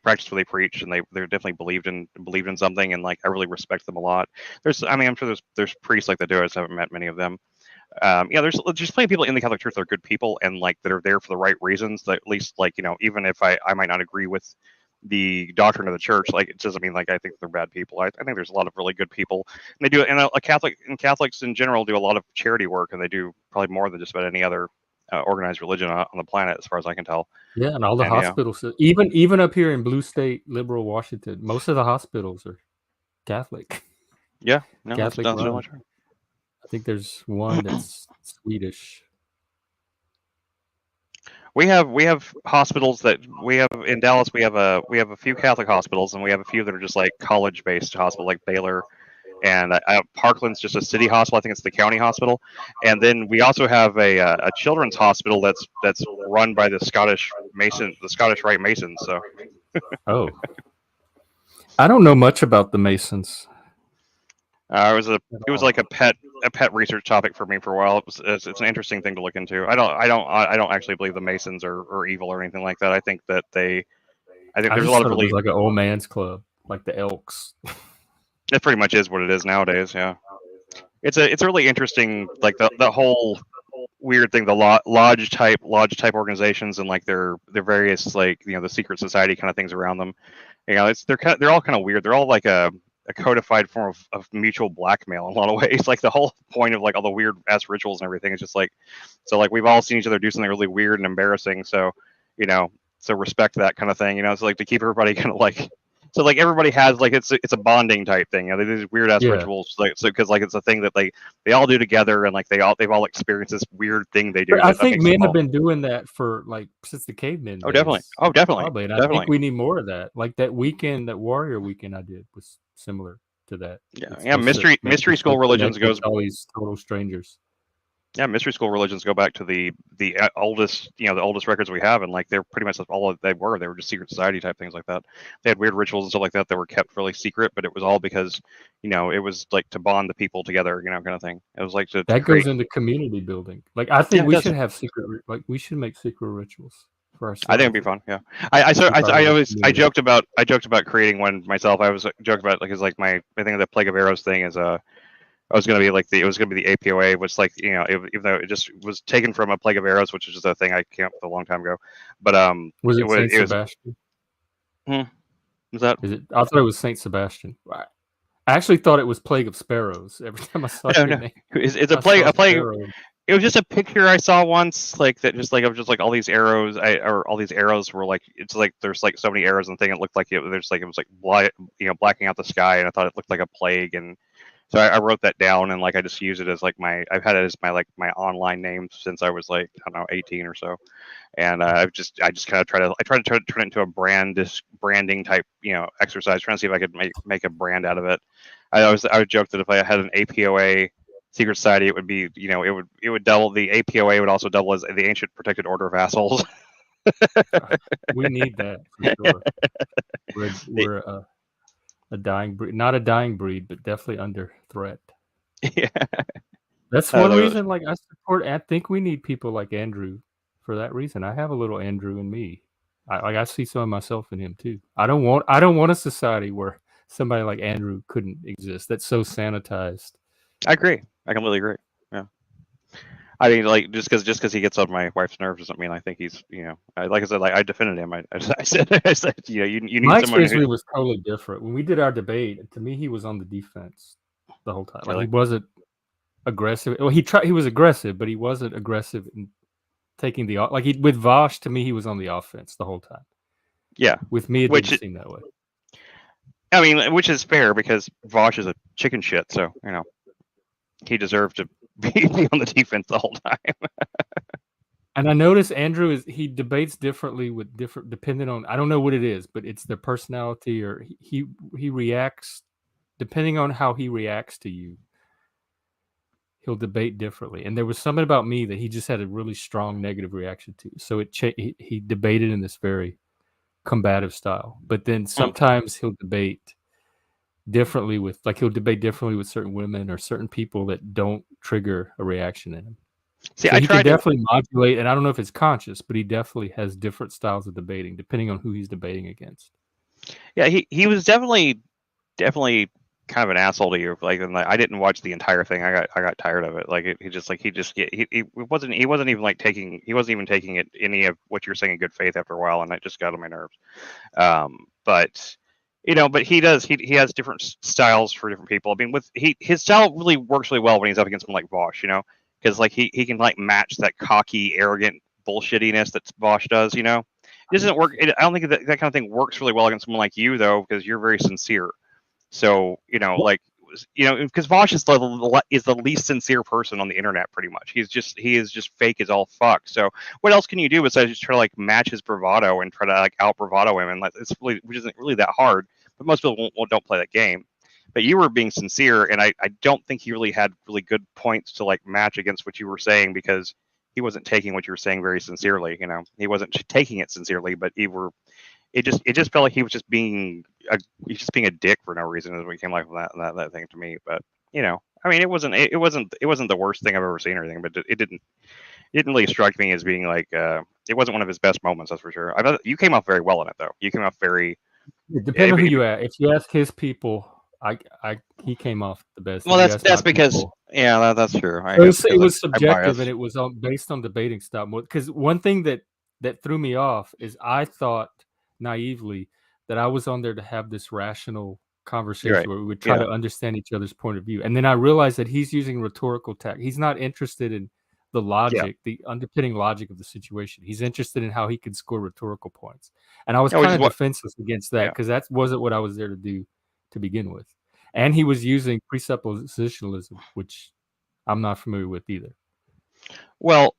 practiced what they preached and they definitely believed in something and like I really respect them a lot. I mean I'm sure there's priests like that do. I just haven't met many of them. Yeah, there's just plenty of people in the Catholic Church that are good people and like that are there for the right reasons. That at least like even if I might not agree with the doctrine of the church, like it doesn't mean like I think they're bad people. I think there's a lot of really good people, and they do. And Catholics in general do a lot of charity work, and they do probably more than just about any other organized religion on the planet, as far as I can tell. Yeah, and all the And hospitals, even up here in blue state, liberal Washington, most of the hospitals are Catholic, yeah, no, Catholic that's so run. much. I think there's one that's Swedish. We have hospitals that we have in Dallas. We have a few Catholic hospitals, and we have a few that are just like college based hospitals, like Baylor and Parkland's just a city hospital. I think it's the county hospital, and then we also have a children's hospital that's run by the Scottish Rite Masons. So Oh, I don't know much about the Masons. it was like a pet research topic for me for a while. It's an interesting thing to look into. I don't actually believe the Masons are evil or anything like that. I think I there's a just lot of thought it was really like an old man's club, like the Elks. it pretty much is what it is nowadays. Yeah, it's a really interesting like the whole weird thing, the lodge type organizations and like their various like the secret society kind of things around them. They're all kind of weird. They're all like a codified form of mutual blackmail in a lot of ways. Like the whole point of like all the weird ass rituals and everything is just like, so like we've all seen each other do something really weird and embarrassing. So you know, so respect that kind of thing. So like to keep everybody kind of like. So like everybody has like it's a bonding type thing. They do these weird ass Yeah, rituals like so because like it's a thing that they all do together and like they've all experienced this weird thing they do but I that think makes them men have all. been doing that for like since the cavemen Oh definitely. days, Oh definitely. probably. And I think Definitely. we need more of that. Like that weekend, that warrior weekend I did was similar to that. Yeah. It's Yeah. supposed to make you Mystery feel school religions connected goes. to all these total strangers. Yeah, mystery school religions go back to the oldest the oldest records we have, and like they're pretty much all they were. They were just secret society type things like that. They had weird rituals and stuff like that were kept really secret, but it was all because it was like to bond the people together, kind of thing. It was like to That goes create. into community building. Like I Yeah, think it we does. should have like we should make secret rituals for I think it'd ourselves be and fun. Yeah, I so keep our I little always community. I joked about creating one myself. I was joked about like is like my thing the Plague of Arrows thing is I was gonna be like it was gonna be the APOA, which like even though it just was taken from a Plague of Arrows, which is just a thing I came up with a long time ago, but Was it Saint it was Sebastian? hmm, was that Is it? I thought it was Saint Sebastian. I actually thought it was Plague of Sparrows. Every time I saw no your no name, it's I saw a plague. sparrows. It was just a picture I saw once, like that, just like of just like all these arrows, or all these arrows were like it's like there's like so many arrows and thing. It looked like it was like blacking out the sky, and I thought it looked like a plague, and so I wrote that down and like I just use it as like I've had it as my online name since I was like I don't know 18 or so, and I just kind of try to turn it into a branding type exercise, trying to see if I could make a brand out of it. I would joke that if I had an APOA secret society, it would be it would double the APOA would also double as the Ancient Protected Order of Assholes. We need that for sure. We're a dying breed, not a dying breed, but definitely under threat. Yeah, That's I don't one know. reason. Like I support. I think we need people like Andrew for that reason. I have a little Andrew in me. I see some of myself in him too. I don't want a society where somebody like Andrew couldn't exist. That's so sanitized. I agree. I completely agree. Yeah. I mean, like just because he gets on my wife's nerves doesn't mean I think he's like I said, like I defended him. I said you need My someone experience who with him was totally different. When we did our debate, to me, he was on the defense the whole time. Like he really. wasn't aggressive. Well, he was aggressive, but he wasn't aggressive in taking like with Vosh. To me, he was on the offense the whole time. Yeah, With me, it didn't which seem that way. I mean, which is fair because Vosh is a chicken shit, so he deserved to be on the defense the whole time. And I notice Andrew he debates differently with different depending on I don't know what it is, but it's their personality or he reacts depending on how he reacts to you. He'll debate differently. And there was something about me that he just had a really strong negative reaction to. So he debated in this very combative style. But then sometimes he'll debate differently he'll debate differently with certain women or certain people that don't trigger a reaction in him. See, So I he can tried to. definitely modulate, and I don't know if it's conscious, but he definitely has different styles of debating depending on who he's debating against. Yeah, he was definitely kind of an asshole to you. Like, and I didn't watch the entire thing. I got tired of it. Like, he wasn't even like he wasn't even taking it any of what you're saying in good faith after a while, and that just got on my nerves. But but he has different styles for different people. I mean, his style really works really well when he's up against someone like Vosh, because like he can like match that cocky, arrogant bullshittiness that Vosh does. It doesn't work. I don't think that kind of thing works really well against someone like you though, because you're very sincere. So like because Vosh is the least sincere person on the internet, pretty much. He is just fake as all fuck. So what else can you do besides just try to like match his bravado and try to like out bravado him, and like which isn't really that hard. But most people don't play that game. but you were being sincere, and I don't think he really had really good points to like match against what you were saying, because he wasn't taking what you were saying very sincerely. He wasn't taking it sincerely, but it just felt like he was just being a dick for no reason, as we came like that thing to me. But I mean, it wasn't the worst thing I've ever seen or anything, but it didn't really strike me as being like it wasn't one of his best moments, that's for sure. I thought you came off very well in it, though. You came off very. Depending on who you ask. If you ask his people, he came off the best. Well, If you that's ask my that's because people, that's true. I it guess was it because was I'm subjective and biased. it was based on debating style. Because one thing that threw me off is I thought naively that I was on there to have this rational You're right. conversation where we would try Yeah. to understand each other's point of view, and then I realized that he's using rhetorical tact. He's not interested in the Yeah. logic, the underpinning logic of the situation. He's interested in how he could score rhetorical points, and I was Yeah. Which kind is of what. defenseless against that Yeah. because that wasn't what I was there to do to begin with. And he was using presuppositionalism, which I'm not familiar with either. Well,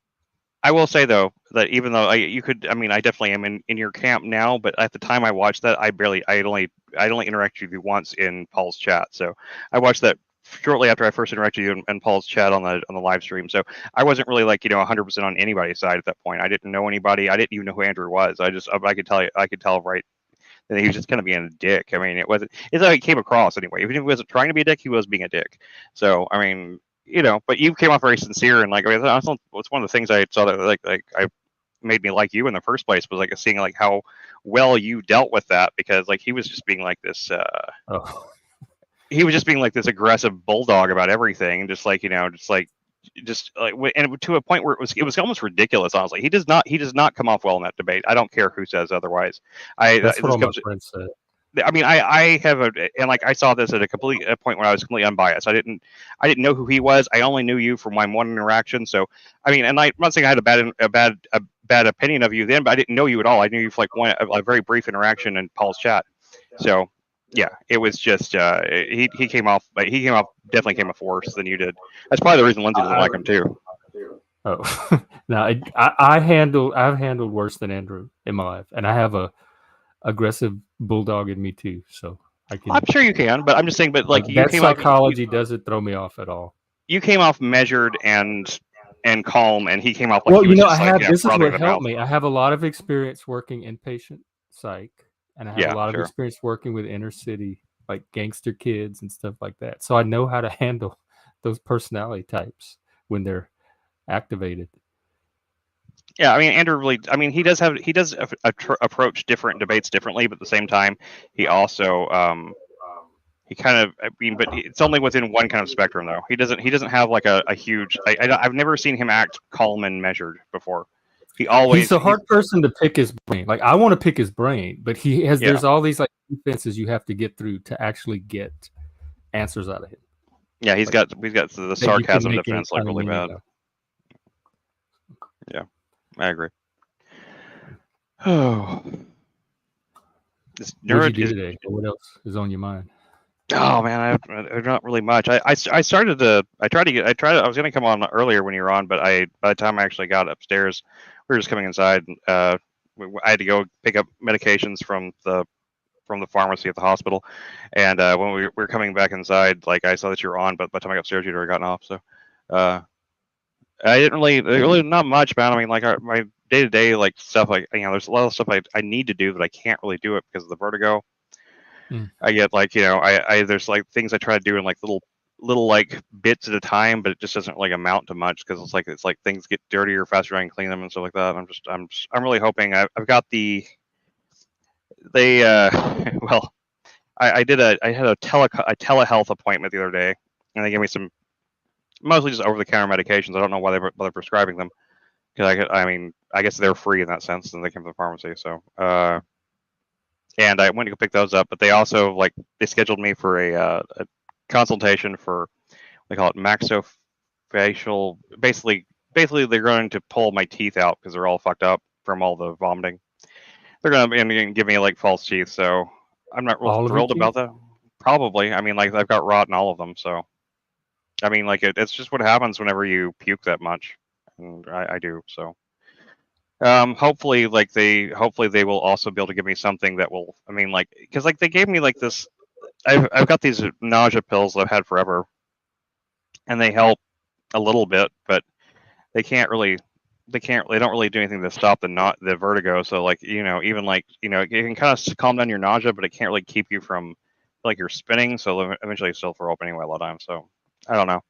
I will say though that even though I mean, I definitely am in your camp now, but at the time I watched that, I only interacted with you once in Paul's chat. So I watched that shortly after I first interacted with you in Paul's chat on the live stream. So I wasn't really like 100% on anybody's side at that point. I didn't know anybody. I didn't even know who Andrew was. I could tell right that he was just kind of being a dick. I mean, it's how he came across anyway. Even if he wasn't trying to be a dick, he was being a dick. So I mean, but you came off very sincere, and like I mean, that's one of the things I saw that like I made me like you in the first place, was like seeing like how well you dealt with that, because like he was just being like this. Oh, He was just being like this aggressive bulldog about everything, and to a point where it was almost ridiculous. Honestly, he does not come off well in that debate. I don't care who says otherwise. that's what This all my comes. friends said. I mean, I have and like I saw this at a point where I was completely unbiased. I didn't know who he was. I only knew you from my one interaction. So I mean, and I'm not saying I had a bad opinion of you then, but I didn't know you at all. I knew you for like a very brief interaction in Paul's chat. So yeah, it was just he came off, but definitely came off worse than you did. That's probably the reason Lindsay doesn't like him too. Oh, now I've handled worse than Andrew in my life, and I have a aggressive bulldog in me too. So I can. I'm sure you can, but I'm just saying. But like you That came off, psychology doesn't throw me off at all. you came off measured and calm, and he came off like Well, he was I just like have. This is frothing what at the helped mouth. me. I have a lot of experience working inpatient psych, and I have a Yeah, lot of sure. experience working with inner city, like gangster kids and stuff like that. So I know how to handle those personality types when they're activated. Yeah, I mean, Andrew really. I mean, he does approach different debates differently, but at the same time, he also he kind of. I mean, but it's only within one kind of spectrum, though. He doesn't have like a huge. I've never seen him act calm and measured before. He's a He's hard person to pick his brain. Like I want to pick his brain, but he has. yeah, There's all these like defenses you have to get through to actually get answers out of him yeah. He's like, got the that you can sarcasm make any defense like kind of really meaning bad. of. Yeah, I agree. Oh, this What'd you nerd do is. today? Or what else is on your mind? Oh man, I not really much. I started to. I was gonna come on earlier when you were on, but by the time I actually got upstairs, we were just coming inside. I had to go pick up medications from the pharmacy at the hospital, and when we were coming back inside, like I saw that you were on, but by the time I got upstairs, you'd already gotten off. So uh, I didn't really not much, man. I mean, like my day to day like stuff, like there's a lot of stuff I need to do that I can't really do it because of the vertigo. Mm. I get like I there's like things I try to do in like little like bits at a time, but it just doesn't like amount to much because it's like things get dirtier faster I can clean them and stuff like that. I'm really hoping I've got they well I had a telehealth appointment the other day, and they gave me some mostly just over the counter medications. I don't know why they're prescribing them, because I mean I guess they're free in that sense and they came from the pharmacy. So and I went to go pick those up, but they also they scheduled me for a consultation for, they call it maxillofacial. Basically they're going to pull my teeth out because they're all fucked up from all the vomiting. They're going to give me like false teeth, so I'm not real All of your thrilled about teeth? that. Probably, I mean, like I've got rot in all of them, so I mean, like it's just what happens whenever you puke that much, and I do so. Hopefully they will also be able to give me something that will. I mean, like because like they gave me like this. I've got these nausea pills that I've had forever, and they help a little bit, but they can't really they don't really do anything to stop the vertigo. So like even like it can kind of calm down your nausea, but it can't really keep you from like you're spinning. So eventually you still throw up anyway a lot of times. So I don't know.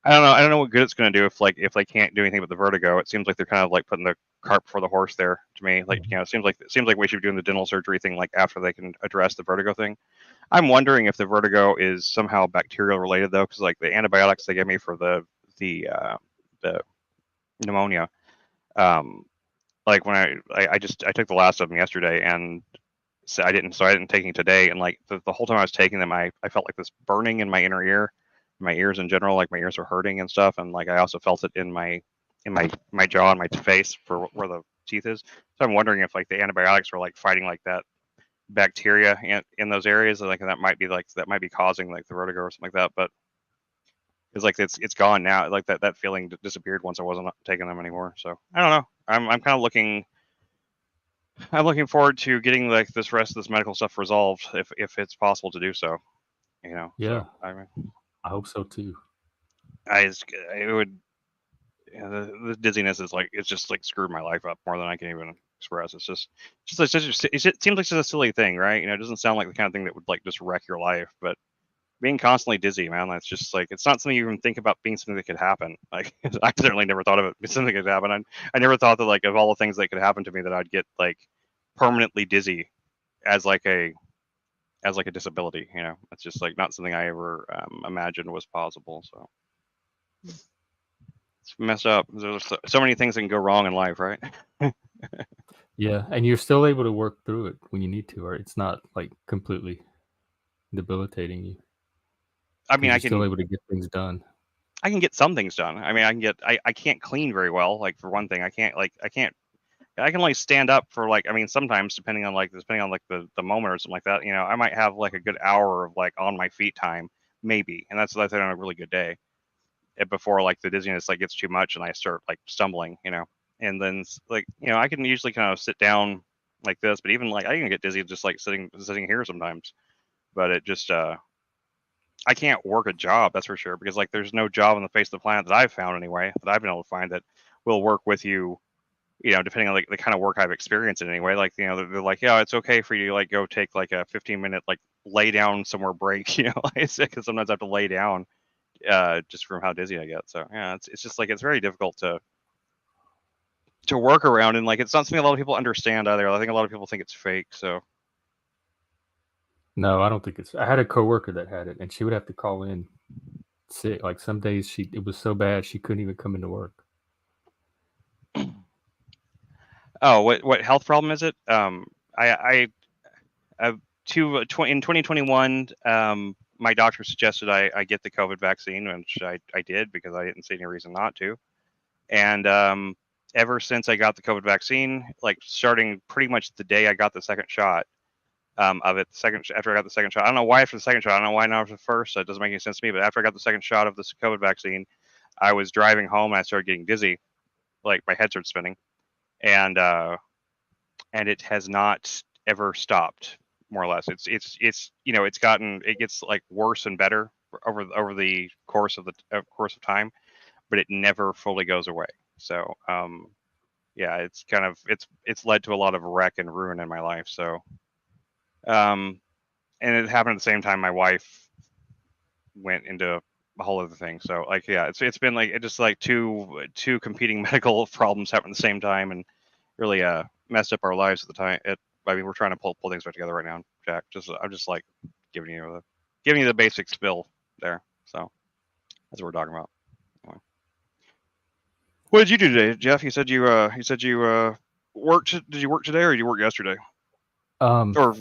I don't know what good it's going to do if they can't do anything with the vertigo. It seems like they're kind of like putting the cart before the horse there to me. Like Mhm. it seems like we should be doing the dental surgery thing like after they can address the vertigo thing. I'm wondering if the vertigo is somehow bacterial related though, because like the antibiotics they gave me for the pneumonia, um, like when I took the last of them yesterday, and so I didn't take any today, and like the whole time I was taking them, I felt like this burning in my inner ear, my ears in general, like my ears were hurting and stuff, and like I also felt it in my jaw and my face for where the teeth is. So I'm wondering if like the antibiotics were like fighting like that bacteria in those areas, like that might be causing like the vertigo or something like that. But it's like it's gone now. Like that feeling disappeared once I wasn't taking them anymore. So I don't know. I'm kind of looking. I'm looking forward to getting like this rest of this medical stuff resolved if it's possible to do so. Yeah, So I mean, I hope so too. it would the dizziness is like it's just like screwed my life up more than I can even express. It seems like it's a silly thing, right? It doesn't sound like the kind of thing that would like just wreck your life, but being constantly dizzy, man, that's just like it's not something you even think about being something that could happen. Like I certainly never thought of it being something that could happen. I never thought that like of all the things that could happen to me that I'd get like permanently dizzy as like a disability. It's just like not something I ever imagined was possible. So it's messed up. There's so many things that can go wrong in life, right? Yeah, and you're still able to work through it when you need to, or it's not like completely debilitating you I mean, because you're still able to get things done. I can get some things done. I mean, I can't clean very well. Like for one thing, I can only stand up for like, I mean, sometimes depending on like the moment or something like that, I might have like a good hour of like on my feet time, maybe. And that's on a really good day. Before like the dizziness like gets too much and I start like stumbling. And then like, I can usually kind of sit down like this, but even like I can get dizzy just like sitting here sometimes. But it just I can't work a job, that's for sure, because like there's no job on the face of the planet that I've found anyway, that I've been able to find that will work with you, depending on like the kind of work I've experienced in anyway. Like, they're like, yeah, it's okay for you to like go take like a 15-minute like lay down somewhere break, because sometimes I have to lay down just from how dizzy I get. So yeah, it's just like it's very difficult to work around, and like it's not something a lot of people understand either. I think a lot of people think it's fake. So No, I don't think it's. I had a coworker that had it, and she would have to call in sick. Like some days, it was so bad she couldn't even come into work. oh, what health problem is it? I in 2021, my doctor suggested I get the COVID vaccine, which I did because I didn't see any reason not to. And ever since I got the COVID vaccine, like starting pretty much the day I got the second shot of it, after I got the second shot, I don't know why after the second shot, I don't know why not after the first. It doesn't make any sense to me. But after I got the second shot of this COVID vaccine, I was driving home and I started getting dizzy, like my head started spinning, and it has not ever stopped. More or less, it gets like worse and better over the course of time, but it never fully goes away. So yeah, it's kind of it's led to a lot of wreck and ruin in my life. So um, and it happened at the same time my wife went into a whole other thing. So like yeah, it's been like it just like two competing medical problems happened at the same time, and really messed up our lives at the time. I mean, we're trying to pull things back together right now, Jack. I'm just like giving you the basic spill there. So that's what we're talking about. Anyway. What did you do today, Jeff? You said you worked. Did you work today or did you work yesterday? Um, Or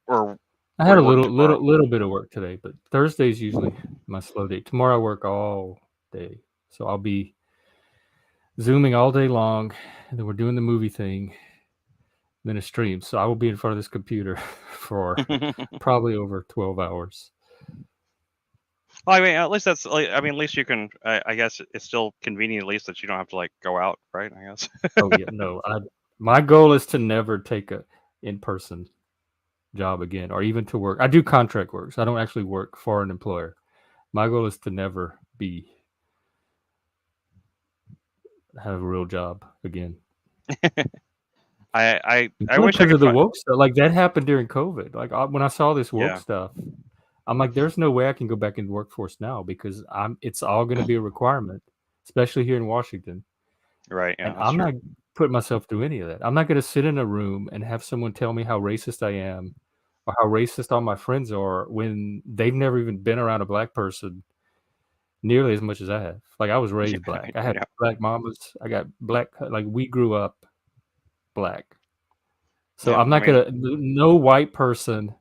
or I were had you a working little, tomorrow? little, little bit of work today, but Thursday's usually my slow day. Tomorrow I work all day, so I'll be zooming all day long, and then we're doing the movie thing, then a stream. So I will be in front of this computer for probably over 12 hours. Well, I mean, at least that's like, I mean, at least you can. I guess it's still convenient, at least that you don't have to like go out, right? I guess. Oh yeah, no, my goal is to never take a in person. job again, or even to work. I do contract work, so I don't actually work for an employer. My goal is to never be have a real job again. I Only wish I because could of the find. woke stuff. Like that happened during COVID. Like when I saw this woke Yeah. stuff, I'm like, there's no way I can go back in the workforce now because it's all going to be a requirement, especially here in Washington. Right. Yeah, And that's I'm true. not putting myself through any of that. I'm not going to sit in a room and have someone tell me how racist I am or how racist all my friends are when they've never even been around a black person nearly as much as I have. Like I was raised black. I have Yeah. black mamas. I got black. Like we grew up black. So Yeah. I'm I not mean, gonna. No white person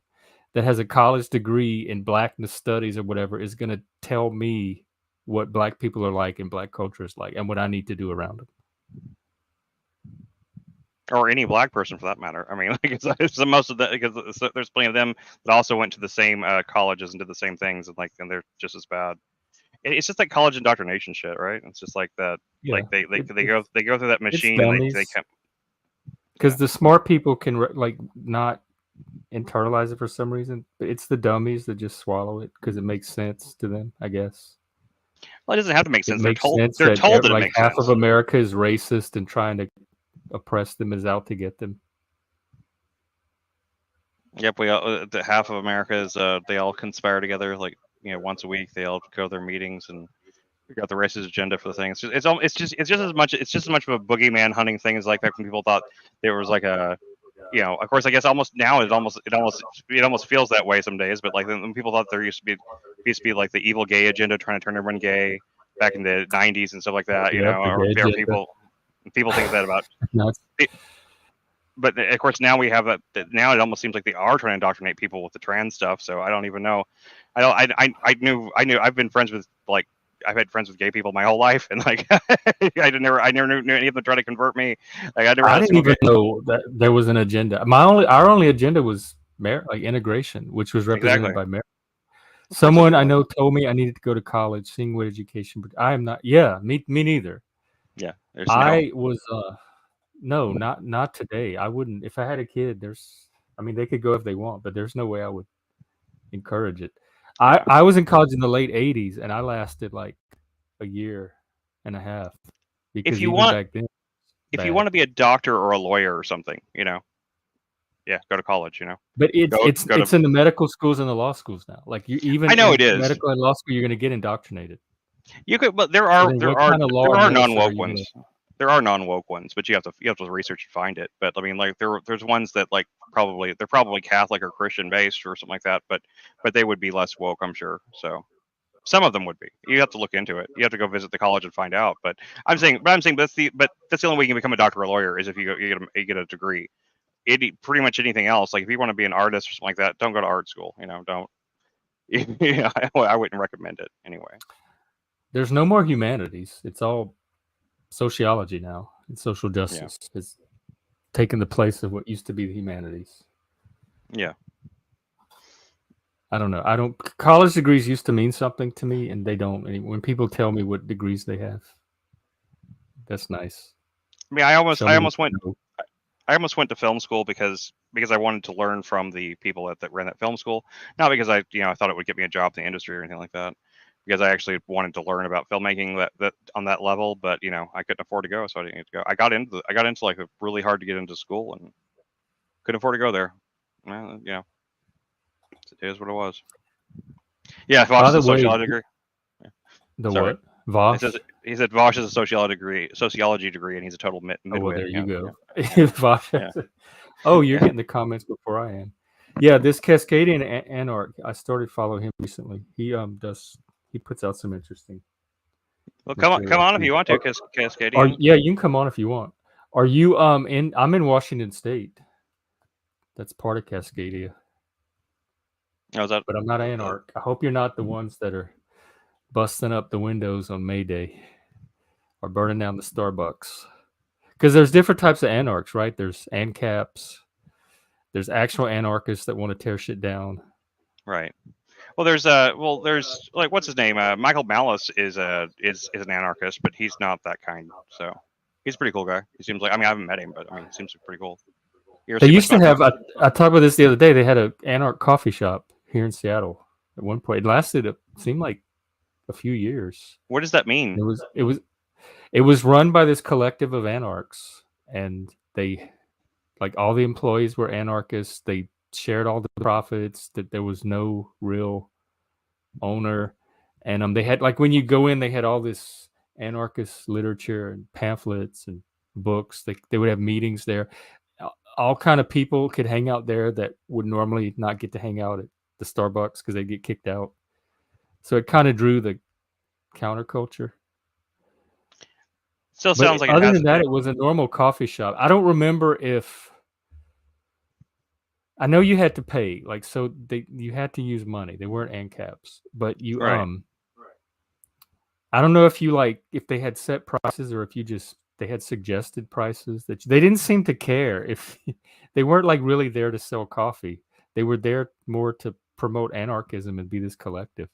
that has a college degree in blackness studies or whatever is gonna tell me what black people are like and black culture is like and what I need to do around them. or any black person for that matter. I mean, like it's the most of the because there's plenty of them that also went to the same colleges and did the same things, and like and they're just as bad. It's just like college indoctrination shit, right? It's just like that. Yeah, Like they they, it, they go they go through that it's machine and they dummies can't. because Yeah. the smart people can like not internalize it for some reason, but it's the dummies that just swallow it because it makes sense to them. I guess Well, it doesn't have to make it sense. They're makes told. sense They're that told that it like makes half of sense. America is racist and trying to oppress them is out to get them. Yep. We all, the half of America is they all conspire together like once a week. They all go to their meetings and figure out the racist agenda for the thing. It's just as much it's just as much of a boogeyman hunting thing as like that when people thought there was like a of course I guess almost now it almost feels that way some days, but like when people thought there used to be like the evil gay agenda trying to turn everyone gay back in the 90s and stuff like that, Yep, the or gay there are agenda. people think that about Nuts. it, but of course now we have that now it almost seems like they are trying to indoctrinate people with the trans stuff. So I don't even know. I don't. I knew. I've been friends with like I've had friends with gay people my whole life, and like I never knew any of them try to convert me. Like I never I had a didn't single even gay. know that there was an agenda. Our only agenda was like integration, which was represented Exactly. by merit. Of course, that's Someone what I it was. know told me I needed to go to college, seeing what education, but I am not. Yeah, me neither. Yeah. There's no. I was no, not today. I wouldn't if I had a kid. I mean, they could go if they want, but there's no way I would encourage it. I Yeah. I was in college in the late '80s, and I lasted like a year and a half If because you even want, back then, if you want bad. to be a doctor or a lawyer or something, yeah, go to college. But it's Go it's go to. it's in the medical schools and the law schools now. Like you I even know it in is. medical and law school, you're gonna get indoctrinated. You could, but there So are then there what are kind of law there or are medicine are non-woke you gonna ones. There are non-woke ones, but you have to research and find it. But I mean, like there's ones that like they're probably Catholic or Christian based or something like that. But they would be less woke, I'm sure. So some of them would be. You have to look into it. You have to go visit the college and find out. But that's the only way you can become a doctor or a lawyer is if you get a degree. Pretty much anything else, like if you want to be an artist or something like that, don't go to art school. Don't. Yeah, I wouldn't recommend it anyway. there's no more humanities. It's all sociology now. And social Yeah. justice has taken the place of what used to be the humanities. Yeah. I don't know. I don't college degrees used to mean something to me and they don't anymore. When people tell me what degrees they have, that's nice. I mean, I almost Show I me what almost went you know. I almost went to film school because I wanted to learn from the people that ran that film school, not because I thought it would get me a job in the industry or anything like that. Because I actually wanted to learn about filmmaking that on that level, but I couldn't afford to go, so I didn't need to go. I got into like a really hard to get into school and couldn't afford to go there. Well, it is what it was. Yeah, Vosh By is the a way, sociology degree. Yeah. the Sorry, what? it says Vosh? he said Vosh is a sociology degree, and he's a total Oh well, midwit. there you Yeah, yeah, go. yeah, Vosh. yeah, Oh, you're yeah. getting the comments before I am. Yeah, this Cascadian Anarch, I started following him recently. He puts out some interesting Well, come material on if too. you want to, Are Cascadian. yeah, you can come on if you want. Are you in I'm in Washington State. That's part of Cascadia, Oh, is that? but I'm not Anarch. I hope you're not the ones that are busting up the windows on May Day or burning down the Starbucks. Because there's different types of anarchs, right? There's ANCAPs. There's actual anarchists that want to tear shit down. Right. There's like what's his name? Michael Malice is an anarchist, but he's not that kind. So he's a pretty cool guy. He seems like I haven't met him, but I mean he seems pretty cool. You're They see much used to about that? have. I talked about this the other day. They had a Anarch coffee shop here in Seattle at one point. It lasted. It seemed like a few years. What does that mean? It was run by this collective of anarchs, and they like all the employees were anarchists. They shared all the profits. That there was no real owner, and they had like when you go in, they had all this anarchist literature and pamphlets and books. They would have meetings there. All kind of people could hang out there that would normally not get to hang out at the Starbucks because they get kicked out. So it kind of drew the counterculture. Still But sounds like it other has. than that, it was a normal coffee shop. I don't remember if I know you had to pay, like so you had to use money. They weren't ANCAPs, but you Right. I don't know if you like if they had set prices or if you just they had suggested prices that they didn't seem to care if they weren't like really there to sell coffee. They were there more to promote anarchism and be this collective.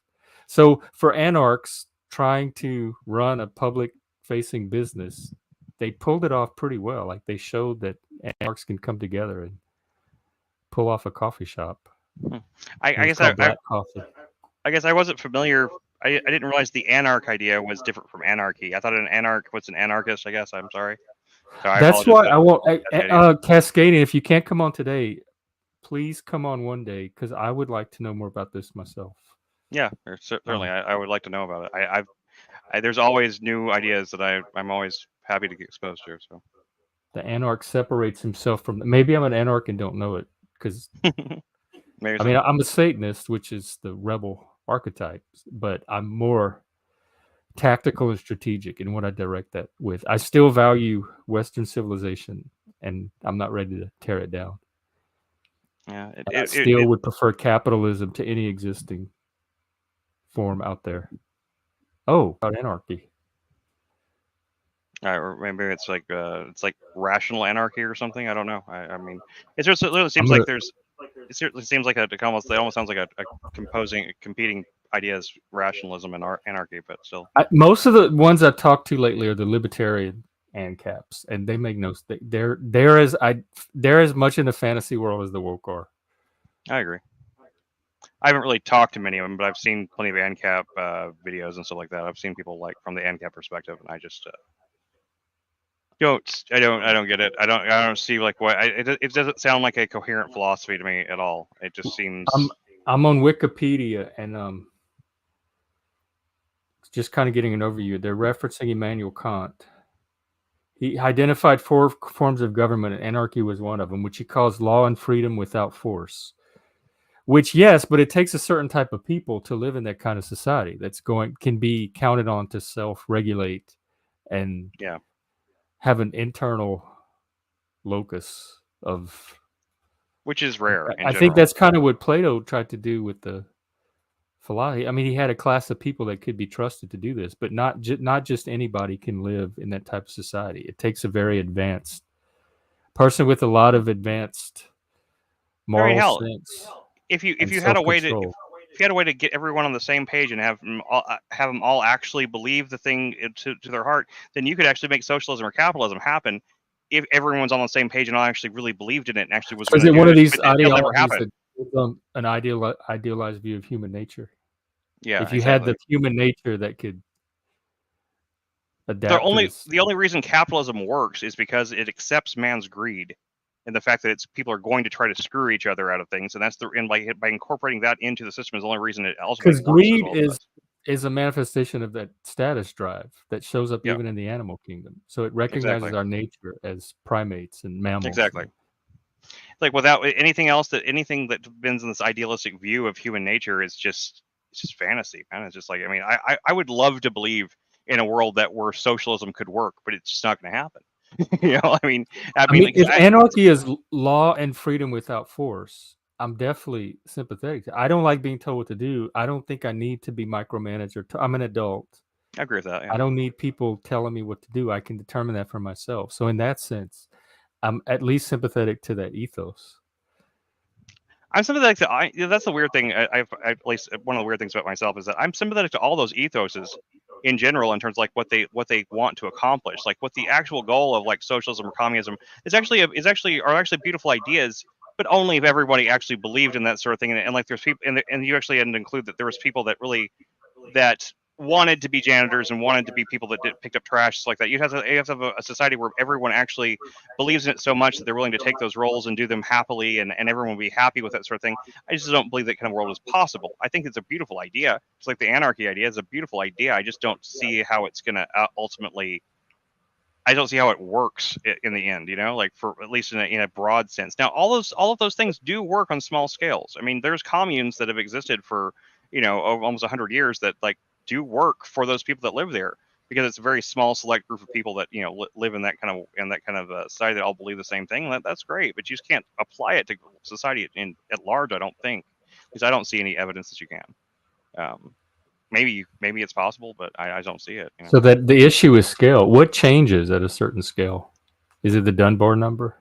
So for anarchs trying to run a public facing business, they pulled it off pretty well. Like they showed that anarchs can come together and pull off a coffee shop. I It was guess called Black Coffee. I guess I wasn't familiar. I didn't realize the anarch idea was different from anarchy. I thought an anarch was an anarchist. I guess I'm sorry. So I That's apologize why to I want Cascadian. Cascadian. If you can't come on today, please come on one day because I would like to know more about this myself. Yeah, certainly. I would like to know about it. There's always new ideas that I'm always happy to get exposed to. So The anarch separates himself from. Maybe I'm an anarch and don't know it because maybe I so. mean I'm a Satanist, which is the rebel archetype, but I'm more tactical and strategic in what I direct that with. I still value Western civilization, and I'm not ready to tear it down. Yeah, And I still would prefer capitalism to any existing form out there. Oh, about anarchy. or maybe it's like rational anarchy or something. I don't know. I mean, it literally I'm seems gonna. like there's. It certainly seems like it almost sounds like a competing ideas, rationalism and anarchy, but still. Most of the ones I've talked to lately are the libertarian ANCAPs, and they make no. They're as much in the fantasy world as the woke are. I agree. I haven't really talked to many of them, but I've seen plenty of ANCAP videos and stuff like that. I've seen people like from the ANCAP perspective, and I just I don't get it. I don't see like what it doesn't sound like a coherent philosophy to me at all. It just seems. I'm on Wikipedia and just kind of getting an overview. They're referencing Immanuel Kant. He identified 4 forms of government, and anarchy was one of them, which he calls law and freedom without force. Which, yes, but it takes a certain type of people to live in that kind of society that's can be counted on to self-regulate and have an internal locus of. Which is rare in I general. think that's kind of what Plato tried to do with the philosophy. I mean, he had a class of people that could be trusted to do this, but not just anybody can live in that type of society. It takes a very advanced person with a lot of advanced moral sense. If you had a way to get everyone on the same page and have them all actually believe the thing to their heart, then you could actually make socialism or capitalism happen. If everyone's on the same page and all actually really believed in it and actually was going to do it, one of these it'll never happen. ideologies that an idealized view of human nature. Yeah, if you had the human nature that could adapt. The only reason capitalism works is because it accepts man's greed and the fact that people are going to try to screw each other out of things, and that's by incorporating that into the system is the only reason it ultimately works. Because greed is a manifestation of that status drive that shows up even in the animal kingdom. So it recognizes our nature as primates and mammals. Exactly. Like without anything that depends on this idealistic view of human nature is just fantasy, man. It's just like, I mean, I would love to believe in a world where socialism could work, but it's just not going to happen. I mean, if anarchy is law and freedom without force, I'm definitely sympathetic. I don't like being told what to do. I don't think I need to be micromanaged. I'm an adult. I agree with that. Yeah. I don't need people telling me what to do. I can determine that for myself. So in that sense, I'm at least sympathetic to that ethos. I'm sympathetic to that's the weird thing. At least one of the weird things about myself is that I'm sympathetic to all those ethoses, in general in terms of like what they want to accomplish, like what the actual goal of like socialism or communism is actually beautiful ideas, but only if everybody actually believed in that sort of thing. And like there's people, and you actually had to include that there was people that really that wanted to be janitors and wanted to be people that picked up trash, like that. You have to have a society where everyone actually believes in it so much that they're willing to take those roles and do them happily, and everyone will be happy with that sort of thing. I just don't believe that kind of world is possible. I think it's a beautiful idea. It's like the anarchy idea is a beautiful idea. I just don't see how it's going to ultimately. I don't see how it works in the end, like for at least in a broad sense. Now, all of those things do work on small scales. I mean, there's communes that have existed for, almost 100 years that like do work for those people that live there, because it's a very small select group of people that, live in that kind of society that all believe the same thing. That's great, but you just can't apply it to society at large, I don't think, because I don't see any evidence that you can. Maybe it's possible, but I don't see it. So that the issue is scale. What changes at a certain scale? Is it the Dunbar number?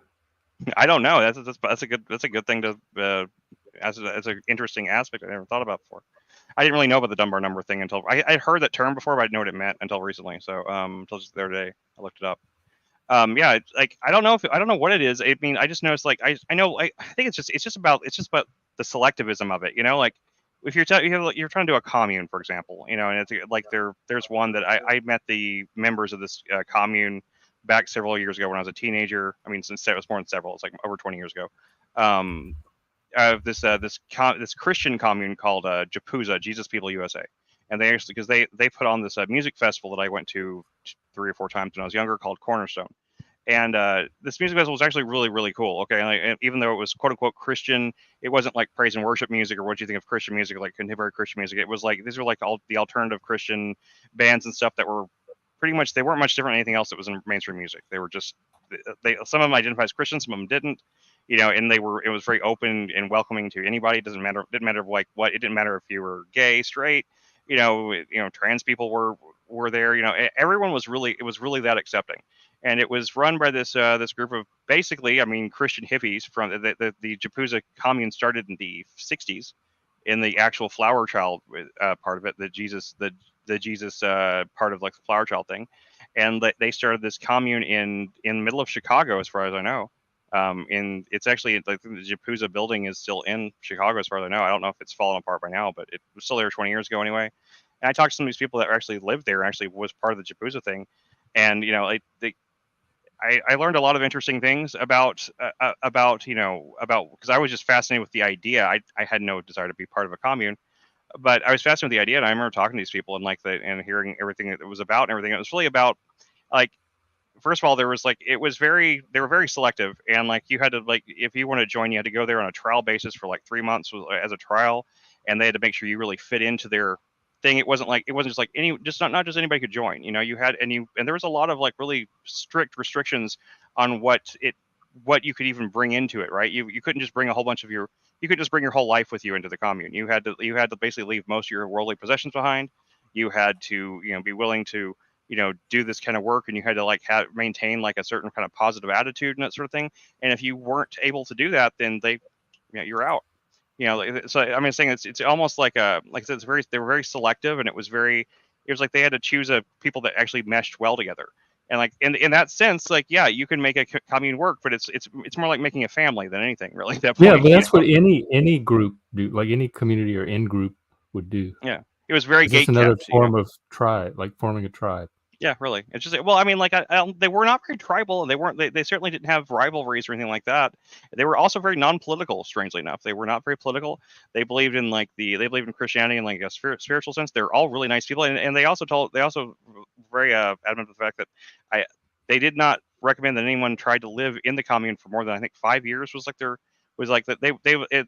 I don't know. That's a good thing to as an interesting aspect I never thought about before. I didn't really know about the Dunbar number thing until I'd heard that term before, but I didn't know what it meant until recently. So until just the other day, I looked it up. Yeah, like I don't know what it is. I mean, I just noticed like I know I think it's just about the selectivism of it. Like if you're you're trying to do a commune, for example, and it's like there's one that I met the members of this commune back several years ago when I was a teenager. I mean, since it was more than several, it's like over 20 years ago. Um, this Christian commune called Japuza, Jesus People USA, and they actually because they put on this music festival that I went to 3 or 4 times when I was younger called Cornerstone. And this music festival was actually really, really cool. Okay, and even though it was quote unquote Christian, it wasn't like praise and worship music or what you think of Christian music, like contemporary Christian music. It was like these were like all the alternative Christian bands and stuff that were pretty much they weren't much different than anything else that was in mainstream music. They were just some of them identified as Christian, some of them didn't. And it was very open and welcoming to anybody. It didn't matter like what, it didn't matter if you were gay, straight, trans people were there. Everyone it was really that accepting. And it was run by this group of basically, I mean, Christian hippies from the Japuza commune started in the 60s, in the actual flower child part of it, the Jesus part of like the flower child thing, and they started this commune in the middle of Chicago, as far as I know. It's actually like the Japuza building is still in Chicago, as far as I know. I don't know if it's fallen apart by now, but it was still there 20 years ago anyway. And I talked to some of these people that actually lived there and actually was part of the Japuza thing, and I learned a lot of interesting things about because I was just fascinated with the idea. I had no desire to be part of a commune, but I was fascinated with the idea, and I remember talking to these people and and hearing everything that it was about and everything. It was really about like, first of all, there was like they were very selective, and like you had to, like, if you wanted to join, you had to go there on a trial basis for like 3 months as a trial, and they had to make sure you really fit into their thing. It wasn't just like not just anybody could join. You had and there was a lot of like really strict restrictions on what you could even bring into it. Right, you couldn't just bring a whole bunch of you could just bring your whole life with you into the commune. You had to basically leave most of your worldly possessions behind. You had to be willing to do this kind of work, and you had to like maintain like a certain kind of positive attitude and that sort of thing. And if you weren't able to do that, then you're out. So I mean, saying it's almost like I said, they were very selective, and it was like they had to choose people that actually meshed well together. And like in that sense, like, yeah, you can make a commune work, but it's more like making a family than anything, really, at that Yeah, point. but that's what any group do, like any community or in group would do. Yeah, it was very It's just gate another kept. form of tribe, like forming a tribe. Yeah, really. It's just, well, I mean, like they were not very tribal, and they certainly didn't have rivalries or anything like that. They were also very non-political. Strangely enough, they were not very political. They believed in they believed in Christianity in like a spiritual sense. They're all really nice people, and they also very adamant of the fact that I they did not recommend that anyone tried to live in the commune for more than, I think, 5 years was like that they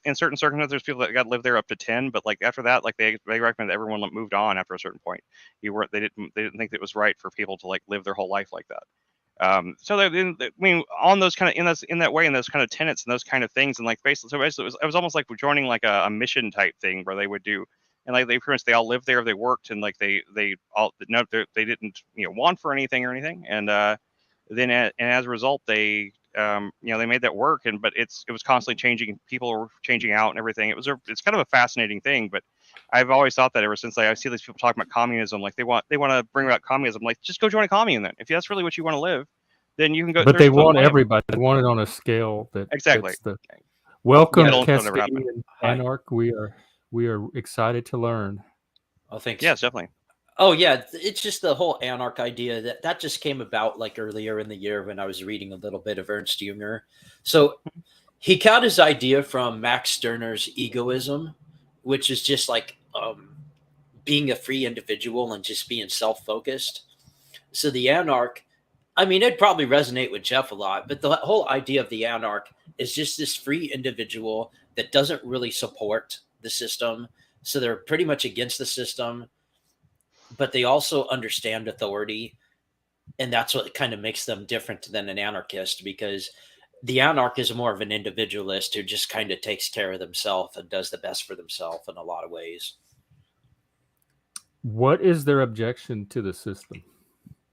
in certain circumstances there's people that got to live there up to 10, but like after that, like they recommend that everyone moved on after a certain point. They didn't think it was right for people to like live their whole life like that. So I mean, on those kind of in that way, in those kind of tenets and those kind of things, and like basically it was almost like joining like a mission type thing where they would do, and like they pretty much they all lived there, they worked, and like they all no they didn't want for anything or anything, and then and as a result they made that work, but it was constantly changing. People were changing out and everything. It's kind of a fascinating thing, but I've always thought that ever since I see these people talking about communism, like they want to bring about communism. Like, just go join a commune then. If that's really what you want to live, then you can go. But There's they tons of want money. everybody. They want it on a scale Exactly. that's the welcome, It'll never happen. Cascadian Anarch. We are excited to learn. Oh, thanks. Yes, definitely. Oh yeah, it's just the whole Anarch idea that just came about like earlier in the year when I was reading a little bit of Ernst Jünger. So he got his idea from Max Stirner's egoism, which is just like being a free individual and just being self-focused. So the Anarch, I mean, it'd probably resonate with Jeff a lot, but the whole idea of the Anarch is just this free individual that doesn't really support the system. So they're pretty much against the system, but they also understand authority. And that's what kind of makes them different than an anarchist, because the anarch is more of an individualist who just kind of takes care of themselves and does the best for themselves in a lot of ways. What is their objection to the system?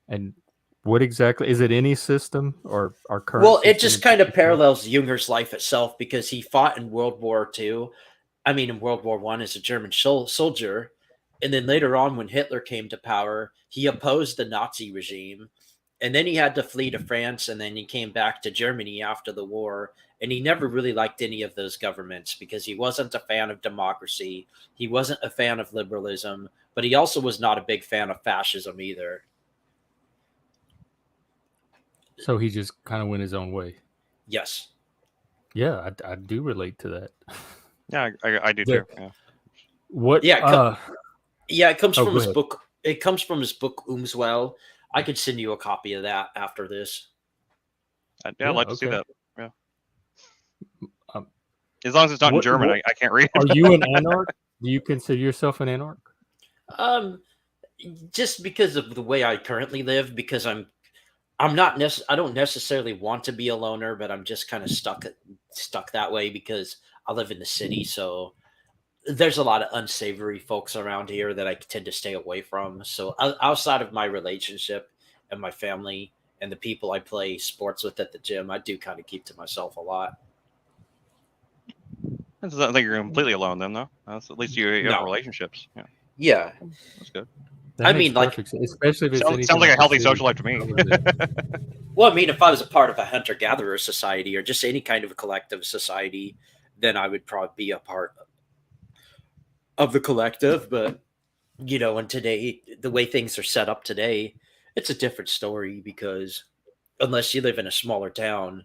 And what exactly is it? Any system or our current? Well, it just kind of parallels Junger's life itself, because he fought in World War II. I mean, in World War I as a German soldier. And then later on, when Hitler came to power, he opposed the Nazi regime. And then he had to flee to France, and then he came back to Germany after the war. And he never really liked any of those governments because he wasn't a fan of democracy. He wasn't a fan of liberalism, but he also was not a big fan of fascism either. So he just kind of went his own way. Yes. Yeah, I do relate to that. Yeah, I do too. Yeah. What? Yeah, it comes from his ahead. book. It comes from his book Umswell. I could send you a copy of that after this. I'd like to see that. Yeah. As long as it's not in what- German, what- I can't read it. Are you an anarch? Do you consider yourself an anarch? Just because of the way I currently live, because I'm not I don't necessarily want to be a loner, but I'm just kind of stuck that way because I live in the city. So there's a lot of unsavory folks around here that I tend to stay away from. So outside of my relationship and my family and the people I play sports with at the gym, I do kind of keep to myself a lot. I don't think you're completely alone then, though. At least you have relationships. Yeah. Yeah. That's good. That makes perfect sense, especially if it's sounds like a healthy social life to me. Well, I mean, if I was a part of a hunter-gatherer society or just any kind of a collective society, then I would probably be a part of the collective. But, and today, the way things are set up today, it's a different story, because unless you live in a smaller town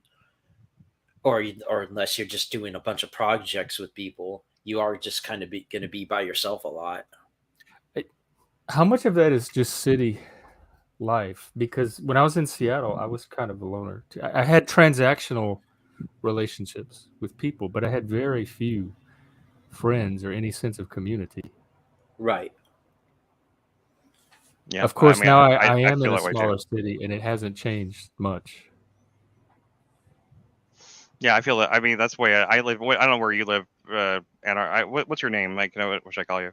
or unless you're just doing a bunch of projects with people, you are just kind of going to be by yourself a lot. How much of that is just city life? Because when I was in Seattle, I was kind of a loner. I had transactional relationships with people, but I had very few friends or any sense of community. Right. Yeah. Of course, now I am feel in a that way smaller too. city, and it hasn't changed much. Yeah, I feel that. I mean, that's the way I live. I don't know where you live, Anna. What's your name? Like, what should I call you?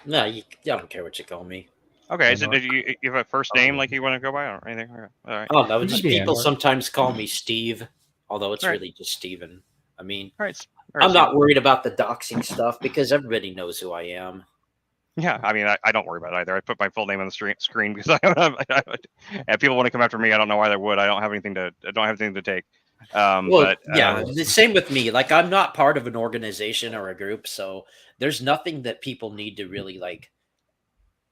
No, I don't care what you call me. Okay, so did you have a first name like you want to go by or anything? Okay. All right. Oh no, just people Anarch. Sometimes call me Steve, although it's really just Steven. I mean, All right. I'm not worried about the doxing stuff because everybody knows who I am. Yeah, I mean, I don't worry about it either. I put my full name on the screen because if people want to come after me, I don't know why they would. I don't have anything to take. The same with me. Like, I'm not part of an organization or a group, so there's nothing that people need to really like,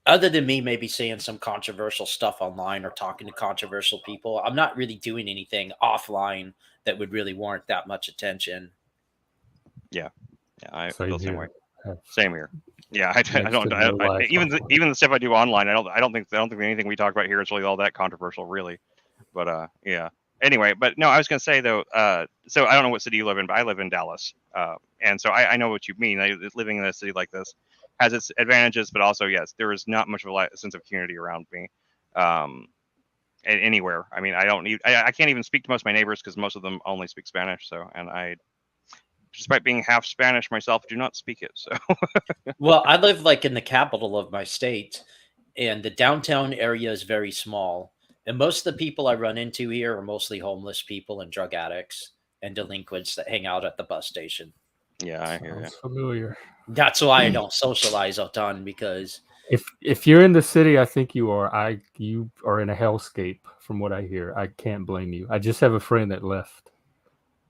other than me maybe saying some controversial stuff online or talking to controversial people. I'm not really doing anything offline that would really warrant that much attention. Yeah, I feel the same way. Same here. Yeah, even the stuff I do online, I don't think anything we talk about here is really all that controversial, really. But yeah. Anyway, but no, I was going to say though. So I don't know what city you live in, but I live in Dallas, and so I know what you mean. Living in a city like this has its advantages, but also yes, there is not much of a sense of community around me, anywhere. I mean, I can't even speak to most of my neighbors because most of them only speak Spanish. So, and I, despite being half Spanish myself, do not speak it. So, well, I live like in the capital of my state, and the downtown area is very small. And most of the people I run into here are mostly homeless people and drug addicts and delinquents that hang out at the bus station. Yeah, I hear you. Sounds familiar. That's why I don't socialize a ton, because If you're in the city, I think you are. You are in a hellscape, from what I hear. I can't blame you. I just have a friend that left.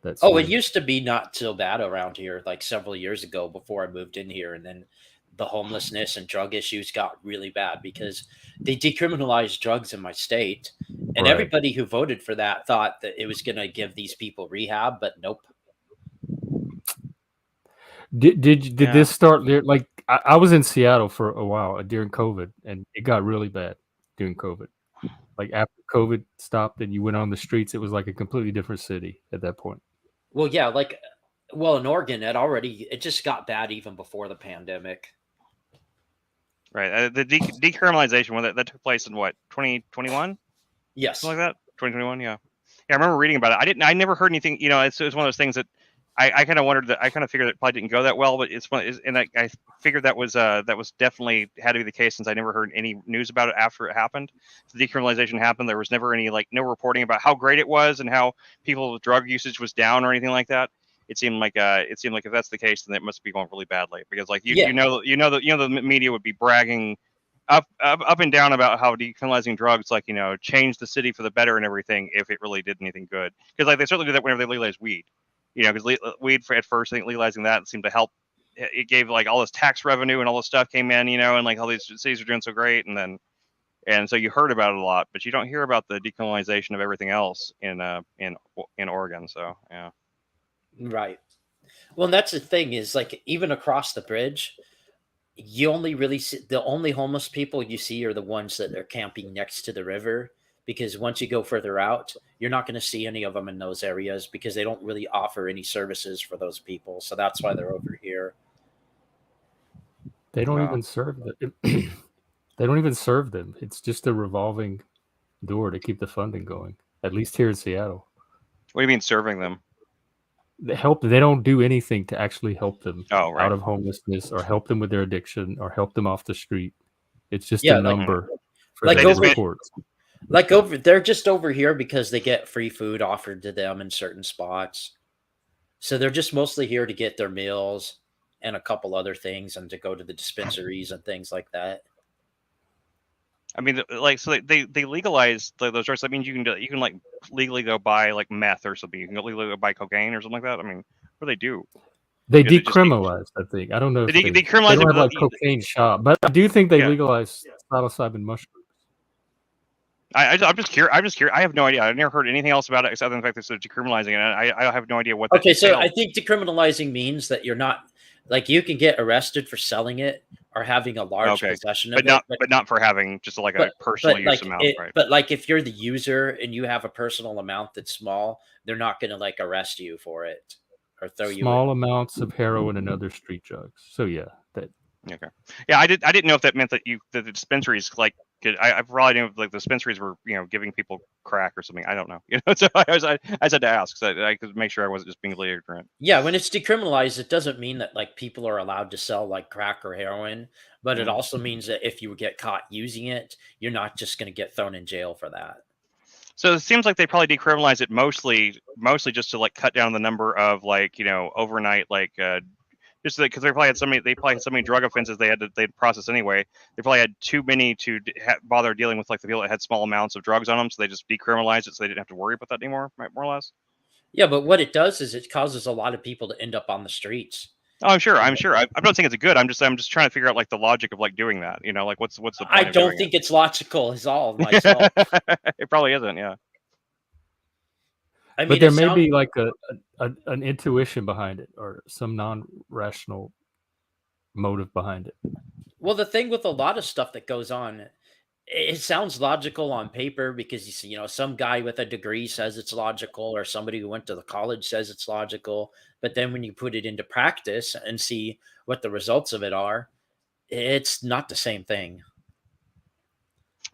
That oh, it city. used to be not so bad around here like several years ago before I moved in here, and then the homelessness and drug issues got really bad because they decriminalized drugs in my state, and Right. everybody who voted for that thought that it was going to give these people rehab, but nope. Did Yeah. this start there? Like I was in Seattle for a while during COVID, and it got really bad during COVID. Like after COVID stopped and you went on the streets, it was like a completely different city at that point. Well, yeah, in Oregon, it just got bad even before the pandemic. Right. The decriminalization when that took place in what 2021, Yes. something like that. 2021. Yeah. Yeah, I remember reading about it. I never heard anything. You know, it's one of those things that I kind of wondered that I kind of figured it probably didn't go that well, but and I figured that was definitely had to be the case since I never heard any news about it after it happened. The decriminalization happened. There was never any no reporting about how great it was and how people's drug usage was down or anything like that. It seemed like if that's the case, then it must be going really badly because like Yeah. the media would be bragging up and down about how decriminalizing drugs changed the city for the better and everything if it really did anything good, because like they certainly did that whenever they legalized weed, because weed at first, I think legalizing that seemed to help. It gave like all this tax revenue and all this stuff came in, and like all these cities are doing so great, and so you heard about it a lot, but you don't hear about the decriminalization of everything else in Oregon. So yeah. Right. Well, and that's the thing is like even across the bridge, you only really see the only homeless people you see are the ones that are camping next to the river, because once you go further out, you're not going to see any of them in those areas because they don't really offer any services for those people. So that's why they're over here. They don't Wow. even serve them. They don't even serve them. It's just a revolving door to keep the funding going. At least here in Seattle, What do you mean serving them? they don't do anything to actually help them Oh, right. out of homelessness or help them with their addiction or help them off the street. It's just Yeah, a like- number for like their over- reports. They're just over here because they get free food offered to them in certain spots. So they're just mostly here to get their meals and a couple other things and to go to the dispensaries and things like that. I mean, like, so they legalized those drugs. That means you can like legally go buy like meth or something. You can legally go buy cocaine or something like that. I mean, what do they do? They Is it just decriminalized, I think. I don't know if They they decriminalized don't it, have but like cocaine shop, but I do think they Yeah. legalized psilocybin mushrooms. I'm just curious. I have no idea. I've never heard anything else about it except for the fact that they're decriminalizing it. And I have no idea what that Okay, so entails. I think decriminalizing means that you're not like you can get arrested for selling it or having a large Okay, possession of but not for having just like a personal use amount, right? But like if you're the user and you have a personal amount that's small, they're not going to like arrest you for it or throw you in. Small amounts of heroin and other street drugs. So yeah, that Okay. Yeah, I didn't know if that meant that the dispensaries like I probably knew like the dispensaries were giving people crack or something. I don't know. So I had to ask so I could make sure I wasn't just being completely ignorant. Yeah, when it's decriminalized, it doesn't mean that like people are allowed to sell like crack or heroin, but it also means that if you get caught using it, you're not just going to get thrown in jail for that. So it seems like they probably decriminalized it mostly just to like cut down the number of like overnight like just because they probably had so many drug offenses they'd process anyway. They probably had too many to bother dealing with like the people that had small amounts of drugs on them, so they just decriminalized it so they didn't have to worry about that anymore, right, more or less. Yeah, but what it does is it causes a lot of people to end up on the streets. Oh, I'm sure. I'm not saying it's a good. I'm just trying to figure out like the logic of like doing that. Like what's the point I of don't doing think it's logical is all myself. It probably isn't. Yeah. I mean, but there may be like an intuition behind it or some non-rational motive behind it. Well, the thing with a lot of stuff that goes on, it sounds logical on paper because you see, some guy with a degree says it's logical, or somebody who went to the college says it's logical. But then when you put it into practice and see what the results of it are, it's not the same thing.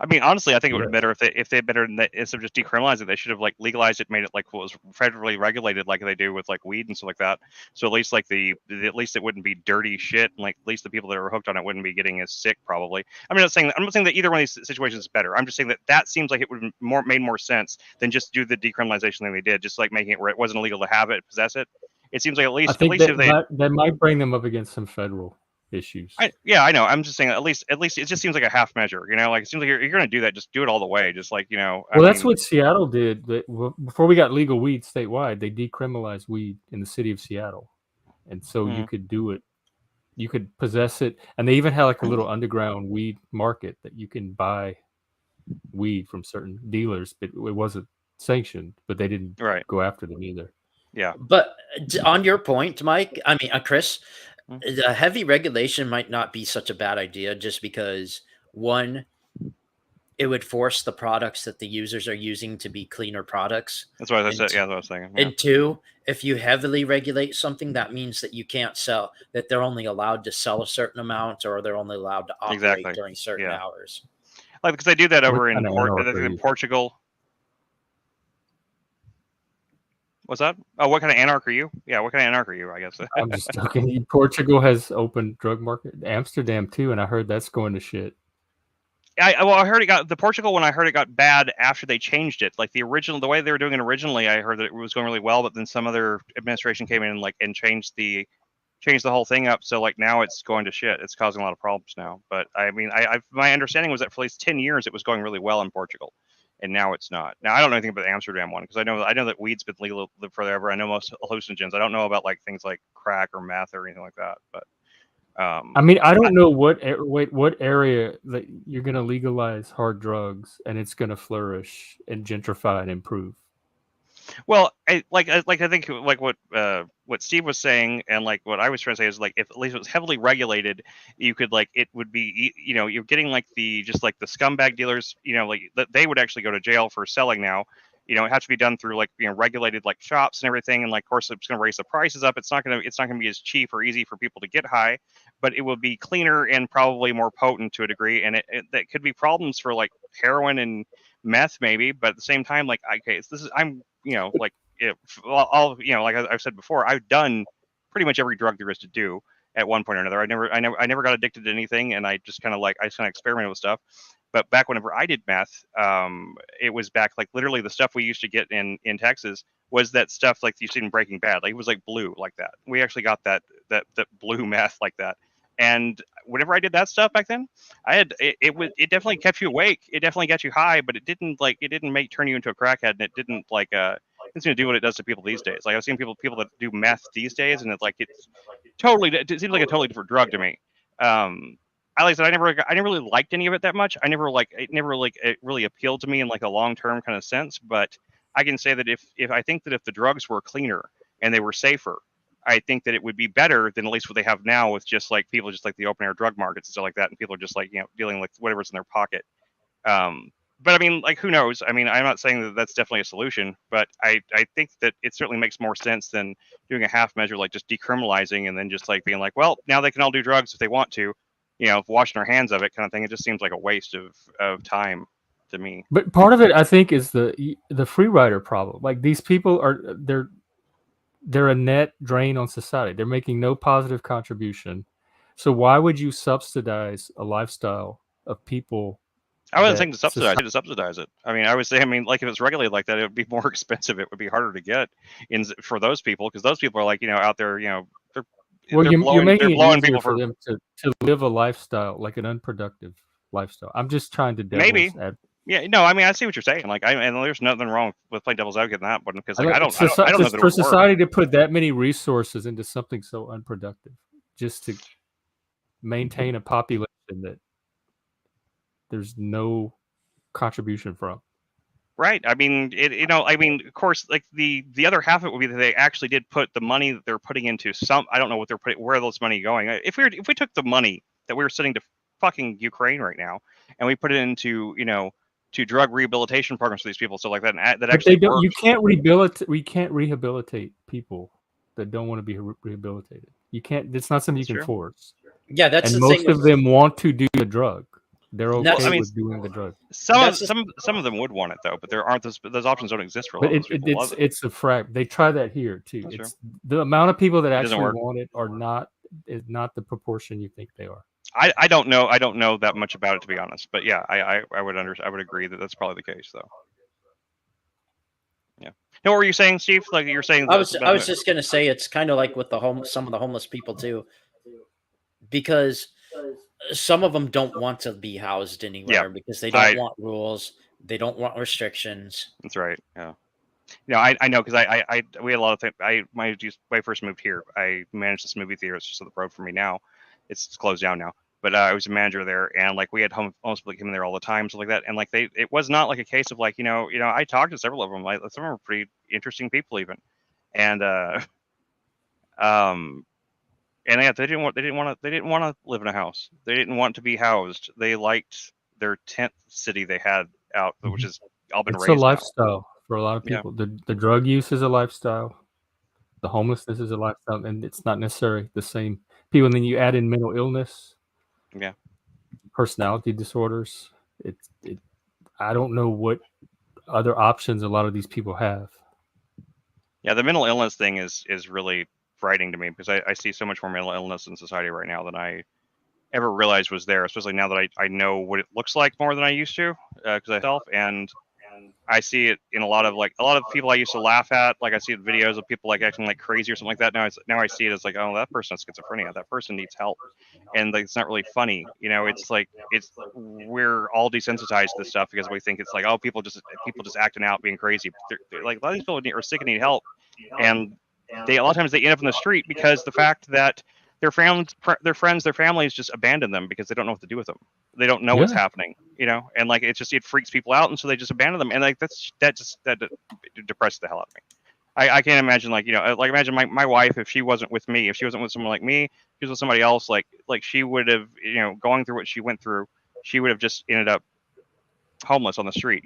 I mean, honestly, I think it would Yeah. be better if they better instead of just decriminalize it, they should have like legalized it, made it like what was federally regulated, like they do with like weed and stuff like that. So at least like at least it wouldn't be dirty shit, and like at least the people that are hooked on it wouldn't be getting as sick. Probably. I'm not saying that either one of these situations is better. I'm just saying that seems like it would have made more sense than just do the decriminalization thing they did, just like making it where it wasn't illegal to have it, possess it. It seems like I at think least if they that might bring them up against some federal issues. I know. I'm just saying at least it just seems like a half measure, like it seems like you're going to do that, just do it all the way, just like, Well, that's what Seattle did. Before we got legal weed statewide, they decriminalized weed in the city of Seattle, and so you could do it. You could possess it, and they even had like a little underground weed market that you can buy weed from certain dealers, but it wasn't sanctioned. But they didn't go after them either. Yeah. But on your point, Mike, I mean, Chris, the heavy regulation might not be such a bad idea, just because one, it would force the products that the users are using to be cleaner products. That's what I said. Yeah, that's what I was thinking. Yeah. And two, if you heavily regulate something, that means that you can't sell, that they're only allowed to sell a certain amount, or they're only allowed to operate during certain hours. Like, because they do that over in Portugal. What's that? Oh, what kind of Anarch are you? Yeah, what kind of Anarch are you, I guess? I'm just joking. Portugal has open drug market. Amsterdam, too, and I heard that's going to shit. I heard the Portugal one. I heard it got bad after they changed it. Like the way they were doing it originally, I heard that it was going really well, but then some other administration came in and changed the whole thing up. So like now it's going to shit. It's causing a lot of problems now. But I mean, my understanding was that for at least 10 years it was going really well in Portugal, and now it's not. Now I don't know anything about the Amsterdam one, because I know that weed's been legal forever. I know most hallucinogens. I don't know about like things like crack or meth or anything like that. But I mean, I don't know what area that you're going to legalize hard drugs and it's going to flourish and gentrify and improve. Well, I think like what Steve was saying, and like what I was trying to say is like, if at least it was heavily regulated, you could like, it would be, you're getting like the scumbag dealers, like they would actually go to jail for selling now. It has to be done through like regulated like shops and everything, and like of course it's going to raise the prices up. It's not going to be as cheap or easy for people to get high, but it will be cleaner and probably more potent to a degree. And that could be problems for like heroin and meth maybe, but at the same time, like, okay, I'm like I've said before, I've done pretty much every drug there is to do at one point or another. I never got addicted to anything, and I just kind of experimented with stuff. But back whenever I did meth, it was back like literally the stuff we used to get in Texas was that stuff like you see in Breaking Bad. Like it was like blue like that. We actually got that blue meth like that. And whenever I did that stuff back then, it definitely kept you awake. It definitely got you high, but it didn't turn you into a crackhead, and it didn't it's going to do what it does to people these days. Like I've seen people that do meth these days, and it seems like a totally different drug to me. Like I said, I never really liked any of it that much. It really appealed to me in like a long-term kind of sense. But I can say that if I think that if the drugs were cleaner and they were safer, I think that it would be better than at least what they have now with just like people just like the open air drug markets and stuff like that, and people are just like dealing with whatever's in their pocket. But I mean, like, who knows? I mean, I'm not saying that that's definitely a solution, but I think that it certainly makes more sense than doing a half measure, like just decriminalizing and then just like being like, well, now they can all do drugs if they want to, washing their hands of it kind of thing. It just seems like a waste of time to me. But part of it, I think, is the free rider problem. Like these people they're a net drain on society. They're making no positive contribution. So why would you subsidize a lifestyle of people? I wasn't saying to subsidize it. I mean, I would say, like if it's regulated like that, it would be more expensive. It would be harder to get for those people, because those people are like, out there, you're making it easier people for them to live a lifestyle, like an unproductive lifestyle. I'm just trying to Yeah, no, I mean, I see what you're saying. Like, and there's nothing wrong with playing devil's advocate in that one, because like, I don't know that for society to put that many resources into something so unproductive just to maintain a population that there's no contribution from. Right. I mean, of course, like the other half of it would be that they actually did put the money that they're putting into I don't know what they're putting, where those money going. If we took the money that we were sending to fucking Ukraine right now and we put it into, to drug rehabilitation programs for these people, stuff like that, and that actually works. We can't rehabilitate people that don't want to be rehabilitated. You can't. It's not something you can force. Yeah, that's and the most thing of them want to do the drug. They're And that's- okay I mean, with doing the drug. some That's of them would want it though, but there aren't those options don't exist for a lot But of those people. Love it. it's a frac. They try that here too. That's It's the amount of people that It doesn't actually work. want it are not is not the proportion you think they are. I don't know that much about it, to be honest. But yeah, I would I would agree that that's probably the case though. Yeah. Now, what were you saying, Steve? Like you're saying, I was just gonna say it's kind of like with some of the homeless people too, because some of them don't want to be housed anywhere because they don't want rules, they don't want restrictions. That's right. Yeah. You know, I know because we had a lot of things. When I first moved here, I managed this movie theater. It's just up the road from me now. It's closed down now. But I was a manager there, and like we had homeless people coming there all the time, stuff like that. And like it was not like a case of like I talked to several of them. Like some of them were pretty interesting people even, and yeah, they didn't want to live in a house. They didn't want to be housed. They liked their tent city they had out, which is all been It's raised a now. lifestyle for a lot of Yeah. people. The drug use is a lifestyle. The homelessness is a lifestyle, and it's not necessarily the same people. And then you add in mental illness, Yeah. personality disorders. I don't know what other options a lot of these people have. Yeah, the mental illness thing is really frightening to me because I see so much more mental illness in society right now than I ever realized was there, especially now that I know what it looks like more than I used to because I myself, and I see it in a lot of people I used to laugh at. Like I see videos of people like acting like crazy or something like that. Now I see it as like, oh, that person has schizophrenia. That person needs help, and like it's not really funny. It's like we're all desensitized to this stuff because we think it's like, oh, people just acting out, being crazy. They're like a lot of these people are sick and need help, and a lot of times they end up in the street because the fact that their friends, their families just abandon them because they don't know what to do with them. They don't know what's happening, and like it freaks people out, and so they just abandon them, and like that depresses the hell out of me. I can't imagine like imagine my wife if she wasn't with me, if she wasn't with someone like me, she was with somebody else, like she would have going through what she went through, she would have just ended up homeless on the street.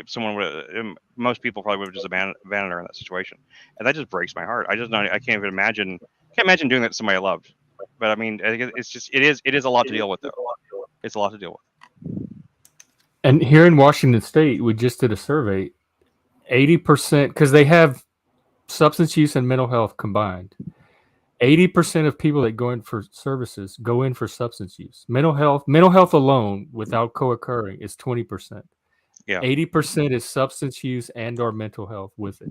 Someone would most people probably would have just abandoned her in that situation, and that just breaks my heart. I can't even imagine. Can't imagine doing that to somebody I loved. But I mean, I think it is a lot to deal with though. It's a lot to deal with. And here in Washington State, we just did a survey. 80%, because they have substance use and mental health combined. 80% of people that go in for services go in for substance use. Mental health alone, without co-occurring, is 20%. Yeah. 80% is substance use and or mental health with it.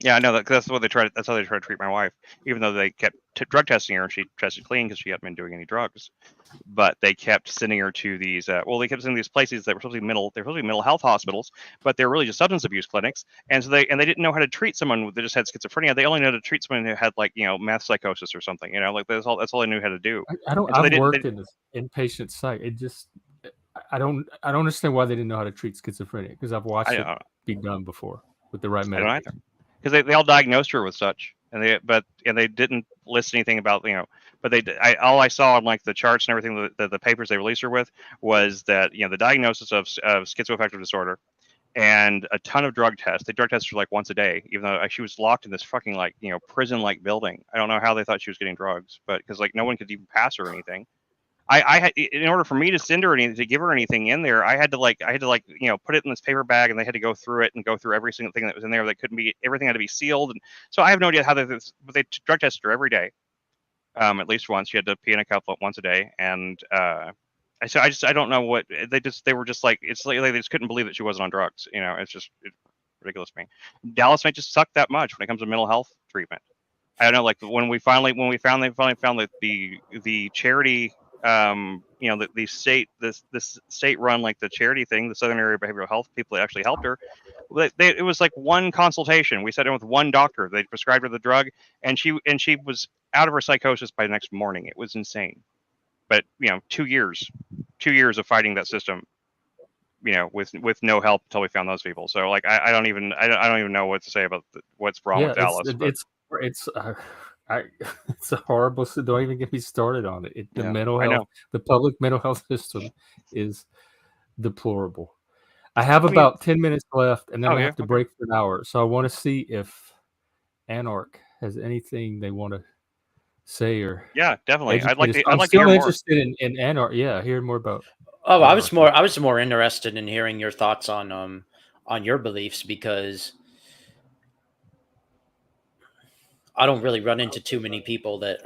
Yeah, I know that. That's what they tried. That's how they tried to treat my wife. Even though they kept drug testing her, and she tested clean because she hadn't been doing any drugs. But they kept sending her to these. They kept sending these places that were supposed to be mental health hospitals, but they're really just substance abuse clinics. And so they didn't know how to treat someone that just had schizophrenia. They only knew how to treat someone who had like math psychosis or something. Like that's all they knew how to do. I've worked in this inpatient site. It just I don't understand why they didn't know how to treat schizophrenia because I've watched it be done before with the right medication. I don't either. Because they all diagnosed her with such, and they didn't list anything about but all I saw on like the charts and everything the papers they released her with was that the diagnosis of schizoaffective disorder and a ton of drug tests. They drug tested her like once a day, even though she was locked in this fucking like prison like building. I don't know how they thought she was getting drugs, but because like no one could even pass her anything. I had, in order for me to send her anything, to give her anything in there, I had to put it in this paper bag, and they had to go through it and go through every single thing that was in there. Everything had to be sealed, and so I have no idea how but they drug tested her every day, at least once. She had to pee in a cup once a day, and I don't know what they were just like. It's like they just couldn't believe that she wasn't on drugs. It's ridiculous to me. Dallas might just suck that much when it comes to mental health treatment. I don't know, like when they finally found that the charity. The state run like the charity thing, the Southern Area Behavioral Health people that actually helped her. It was like one consultation. We sat in with one doctor. They prescribed her the drug, and she was out of her psychosis by the next morning. It was insane. But 2 years of fighting that system, with no help until we found those people. So like I don't even know what to say about what's wrong with Dallas. It's a horrible. Don't even get me started on it. The mental health, the public mental health system is deplorable. I have about 10 minutes left, and then I have to break for an hour. So I want to see if Anarch has anything they want to say or Yeah, definitely. I'd like educate us. to. I'd I'm like to hear still more. interested in Anarch. Yeah, hearing more about Oh, Anarchy. I was more interested in hearing your thoughts on your beliefs, because I don't really run into too many people that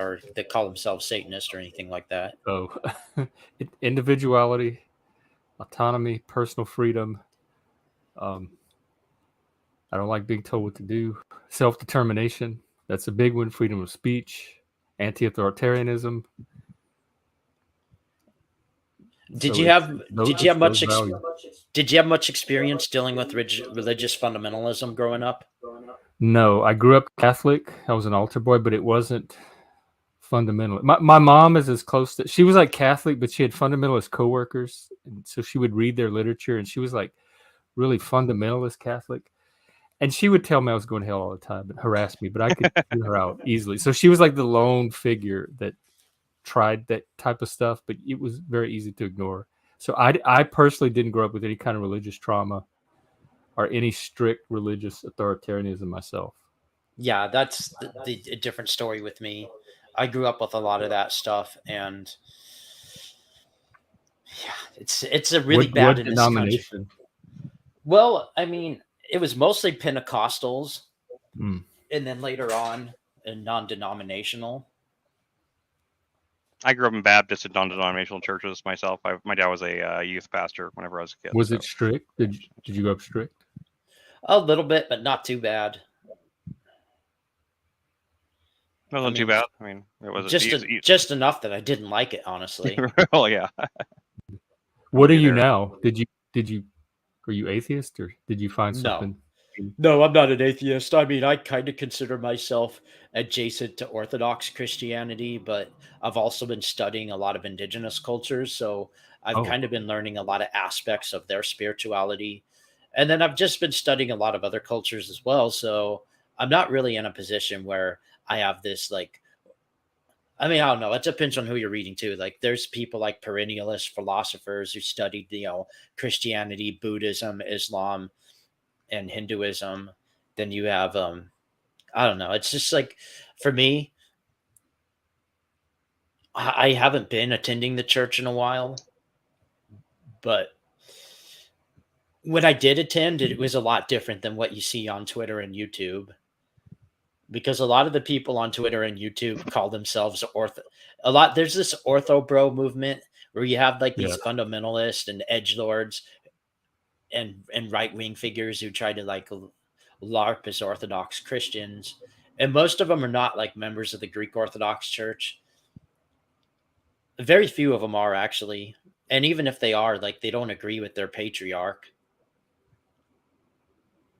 call themselves Satanist or anything like that. Oh, individuality, autonomy, personal freedom. Um, I don't like being told what to do. Self-determination. That's a big one. Freedom of speech. Anti-authoritarianism. Did So you it's have those, did you have those much values. did you have much experience dealing with religious fundamentalism growing up? No, I grew up Catholic. I was an altar boy, but it wasn't fundamental. My mom is as close to, she was like Catholic, but she had fundamentalist coworkers, and so she would read their literature, and she was like really fundamentalist Catholic. And she would tell me I was going to hell all the time and harass me, but I could tune her out easily. So she was like the lone figure that tried that type of stuff, but it was very easy to ignore. So I personally didn't grow up with any kind of religious trauma or any strict religious authoritarianism myself. Yeah, that's a different story with me. I grew up with a lot of that stuff, and yeah, it's a really bad What in this country. denomination? Well, I mean, it was mostly Pentecostals, Hmm. and then later on, non-denominational. I grew up in Baptist and non-denominational churches myself. My dad was a youth pastor whenever I was a kid. Was so it strict? Did you go up strict? A little bit, but not too bad. it wasn't too mean, bad. I mean, it was just enough that I didn't like it, honestly. well, yeah. What are Be you there. now? Did you are you atheist or did you find No. something? No, I'm not an atheist. I mean, I kind of consider myself adjacent to Orthodox Christianity, but I've also been studying a lot of indigenous cultures. So I've Oh, kind of been learning a lot of aspects of their spirituality. And then I've just been studying a lot of other cultures as well. So I'm not really in a position where I have this like, I mean, I don't know. It depends on who you're reading too. Like, there's people like perennialist philosophers who studied, Christianity, Buddhism, Islam, and Hinduism. Then you have I don't know. It's just like, for me, I haven't been attending the church in a while, but when I did attend, it was a lot different than what you see on Twitter and YouTube. Because a lot of the people on Twitter and YouTube call themselves ortho. A lot There's this ortho bro movement where you have like yeah. these fundamentalists and edge lords and right wing figures who try to like LARP as Orthodox Christians, and most of them are not like members of the Greek Orthodox Church. Very few of them are, actually, and even if they are, like, they don't agree with their patriarch,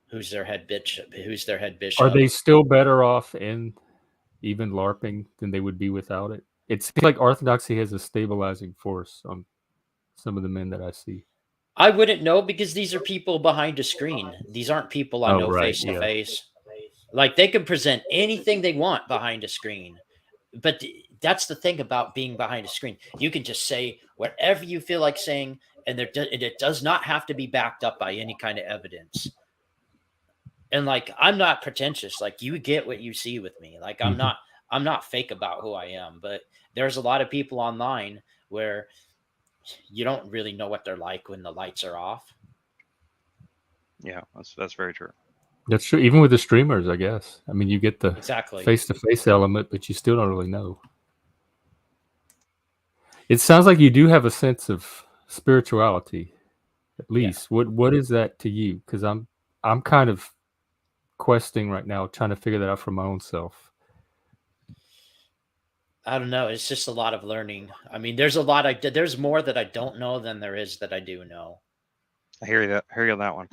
who's their head bishop. Are they still better off in even LARPing than they would be without it? It seems like Orthodoxy has a stabilizing force on some of the men that I see. I wouldn't know, because these are people behind a screen. These aren't people I Oh, know right, face to yeah. face. Like, they can present anything they want behind a screen. But that's the thing about being behind a screen. You can just say whatever you feel like saying, and it does not have to be backed up by any kind of evidence. And like, I'm not pretentious. Like, you get what you see with me. Like, I'm not fake about who I am. But there's a lot of people online where you don't really know what they're like when the lights are off. Yeah, that's very true. That's true. Even with the streamers, I guess. I mean, you get the Exactly. face-to-face element, but you still don't really know. It sounds like you do have a sense of spirituality, at least. Yeah. What is that to you? Because I'm kind of questing right now, trying to figure that out for my own self. I don't know. It's just a lot of learning. I mean, there's more that I don't know than there is that I do know. I hear you on that one.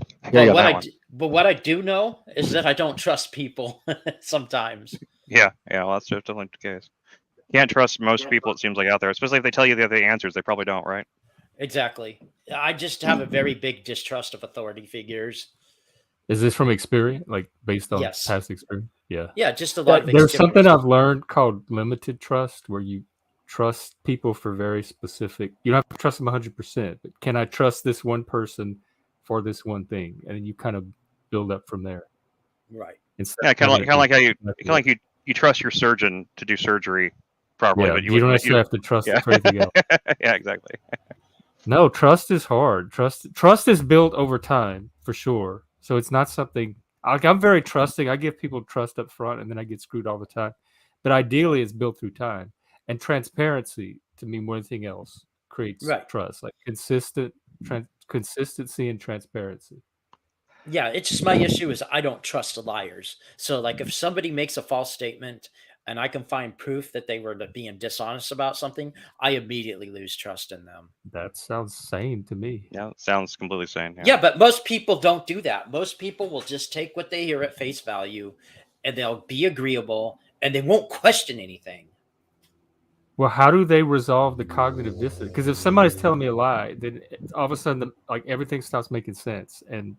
But what I do know is that I don't trust people sometimes. Yeah, well, that's definitely the case. You can't trust most people, it seems like, out there, especially if they tell you the answers. They probably don't, right? Exactly. I just have a very big distrust of authority figures. Is this from experience, like based on Yes. past experience? Yeah. Yeah, just a lot of There's experience. something I've learned called limited trust, where you trust people for very specific. You don't have to trust them 100%, but can I trust this one person for this one thing? And then you kind of build up from there. Right. Yeah, kind of like how you trust your surgeon to do surgery properly, Yeah, but you don't necessarily have to trust yeah. for anything else. Yeah, exactly. No, trust is hard. Trust is built over time for sure. So it's not something like I'm very trusting. I give people trust up front, and then I get screwed all the time. But ideally, it's built through time and transparency. To me, more than anything else, creates Right. trust, like consistency and transparency. Yeah, it's just my issue is I don't trust liars. So like if somebody makes a false statement and I can find proof that they were being dishonest about something, I immediately lose trust in them. That sounds sane to me. Yeah, it sounds completely sane. Yeah, but most people don't do that. Most people will just take what they hear at face value and they'll be agreeable and they won't question anything. Well, how do they resolve the cognitive dissonance? Because if somebody's telling me a lie, then all of a sudden, like everything stops making sense, and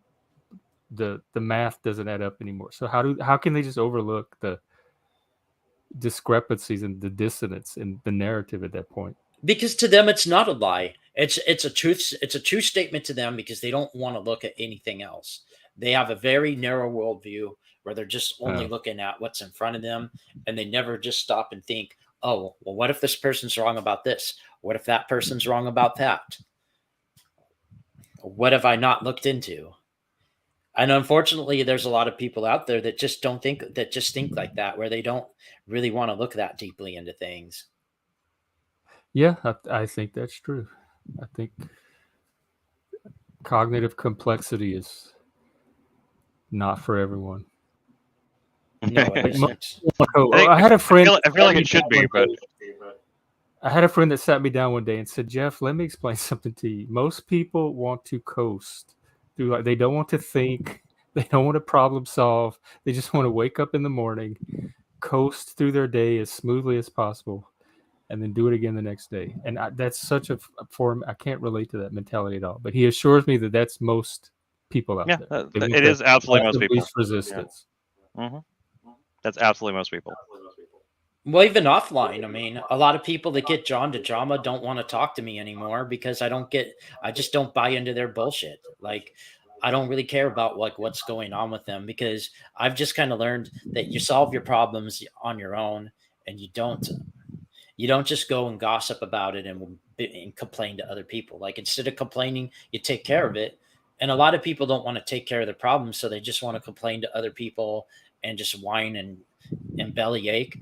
the math doesn't add up anymore. So how can they just overlook the discrepancies and the dissonance in the narrative at that point? Because to them it's not a lie. It's a true statement to them because they don't want to look at anything else. They have a very narrow worldview where they're just only looking at what's in front of them, and they never just stop and think, oh, well, what if this person's wrong about this? What if that person's wrong about that? What have I not looked into? And unfortunately, there's a lot of people out there that just think like that, where they don't really want to look that deeply into things. Yeah, I think that's true. I think cognitive complexity is not for everyone. No, it isn't. I had a friend. I feel like it should be, but I had a friend that sat me down one day and said, "Jeff, let me explain something to you. Most people want to coast through, like they don't want to think, they don't want to problem solve. They just want to wake up in the morning, coast through their day as smoothly as possible, and then do it again the next day." And that's such a form. I can't relate to that mentality at all. But he assures me that that's most people out there. It is absolutely most people. Least resistance. Yeah. Mm-hmm. That's absolutely most people. Well, even offline, I mean, a lot of people that get drawn to drama don't want to talk to me anymore because I just don't buy into their bullshit. Like, I don't really care about what's going on with them because I've just kind of learned that you solve your problems on your own, and you don't just go and gossip about it and complain to other people. Like, instead of complaining, you take care of it. And a lot of people don't want to take care of their problems, so they just want to complain to other people and just whine and bellyache.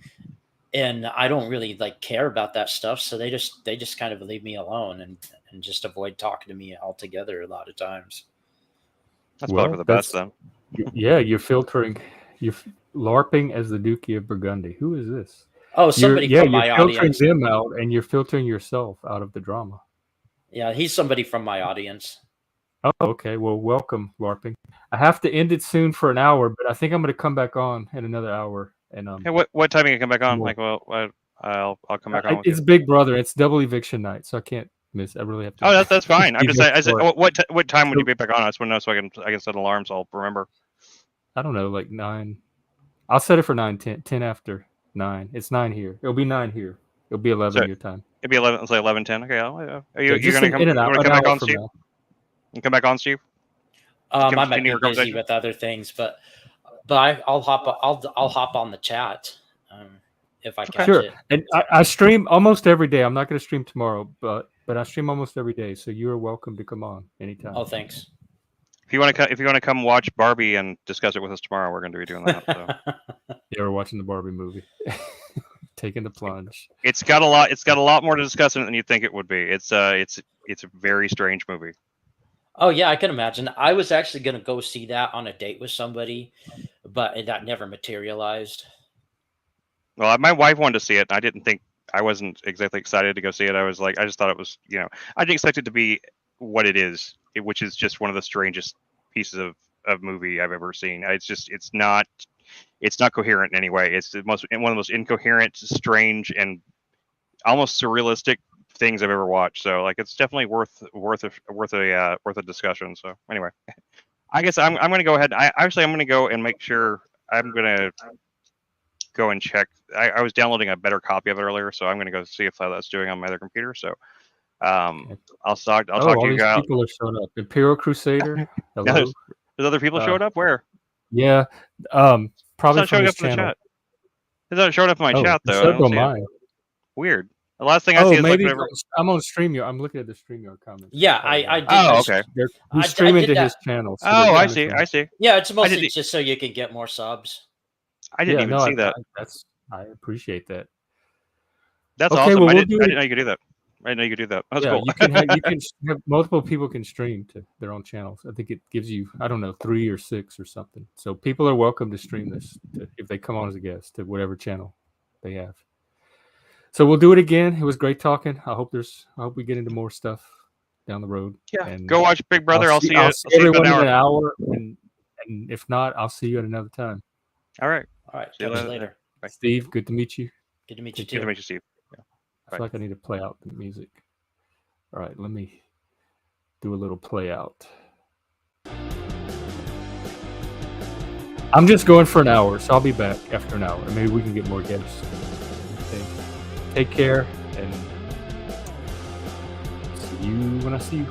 And I don't really care about that stuff. So they just kind of leave me alone and just avoid talking to me altogether a lot of times. That's probably for the best then. Yeah, you're filtering, you're LARPing as the Dookie of Burgundy. Who is this? Oh, somebody from my audience. You're filtering them out and you're filtering yourself out of the drama. Yeah, he's somebody from my audience. Oh, okay. Well, welcome, LARPing. I have to end it soon for an hour, but I think I'm going to come back on in another hour. And hey, what time are you gonna come back on? Like, well, I'll come back on. It's Big Brother. It's double eviction night, so I can't miss. I really have to. Oh, that's fine. I'm just saying. I said, what time would you be back on? I just want to know so I can set alarms. I'll remember. I don't know, like 9. I'll set it for 9, 10 after 9. It's 9 here. It'll be 9 here. It'll be 11 your time. It'll be 11. Let's say 11:10. Okay. Are you gonna come? In and out, come back on, Steve? You come back on, Steve? I might be busy with other things, but I'll hop on the chat if I catch it. And I stream almost every day. I'm not going to stream tomorrow, but I stream almost every day. So you are welcome to come on anytime. Oh, thanks. If you want to come watch Barbie and discuss it with us tomorrow, we're going to be doing that. So. Yeah, we're watching the Barbie movie. Taking the plunge. It's got a lot more to discuss in it than you think it would be. It's a very strange movie. Oh yeah, I can imagine. I was actually going to go see that on a date with somebody, but that never materialized. Well, my wife wanted to see it, and I wasn't exactly excited to go see it. I was like, I just thought it was, I didn't expect it to be what it is, which is just one of the strangest pieces of movie I've ever seen. It's not coherent in any way. It's one of the most incoherent, strange, and almost surrealistic things I've ever watched. So it's definitely worth a discussion. So anyway, I guess I'm going to go ahead. I'm going to go and make sure. I'm going to go and check. I was downloading a better copy of it earlier, so I'm going to go see if that's doing on my other computer. So I'll talk to you guys. People are showing up. Imperial Crusader. Hello. There's other people showing up. Where? Yeah. Probably showing from up in the chat. It doesn't show up in my Oh, chat it though. I showed don't on see it. mine. Weird. The last thing I Oh, see is like maybe whatever. I'm on StreamYard. I'm looking at the StreamYard comments. Yeah, I did. Oh, just- okay. He's I streaming did to his that. channel. So Oh, they're I coming see. from- I see. Yeah, it's mostly didn't- just so you can get more subs. I didn't Yeah, even no, see that. I appreciate that. That's Okay, awesome. well, I we'll didn't do it. know you could do that. I didn't know you could do that. That's Yeah, cool. you can have multiple people can stream to their own channels. I think it gives you, I don't know, 3 or 6 or something. So people are welcome to stream this if they come on as a guest to whatever channel they have. So we'll do it again. It was great talking. I hope we get into more stuff down the road. Yeah. And Go watch Big Brother. I'll see you. I'll I'll see see you in everyone an in an hour. hour, and if not, I'll see you at another time. All right. All right, See you catch you later. later. Bye. Steve, good to meet you. Good to meet you Good to too. meet you, Steve. I feel like I need to play out the music. All right, let me do a little play out. I'm just going for an hour, so I'll be back after an hour. Maybe we can get more guests. Okay. Take care, and see you when I see you.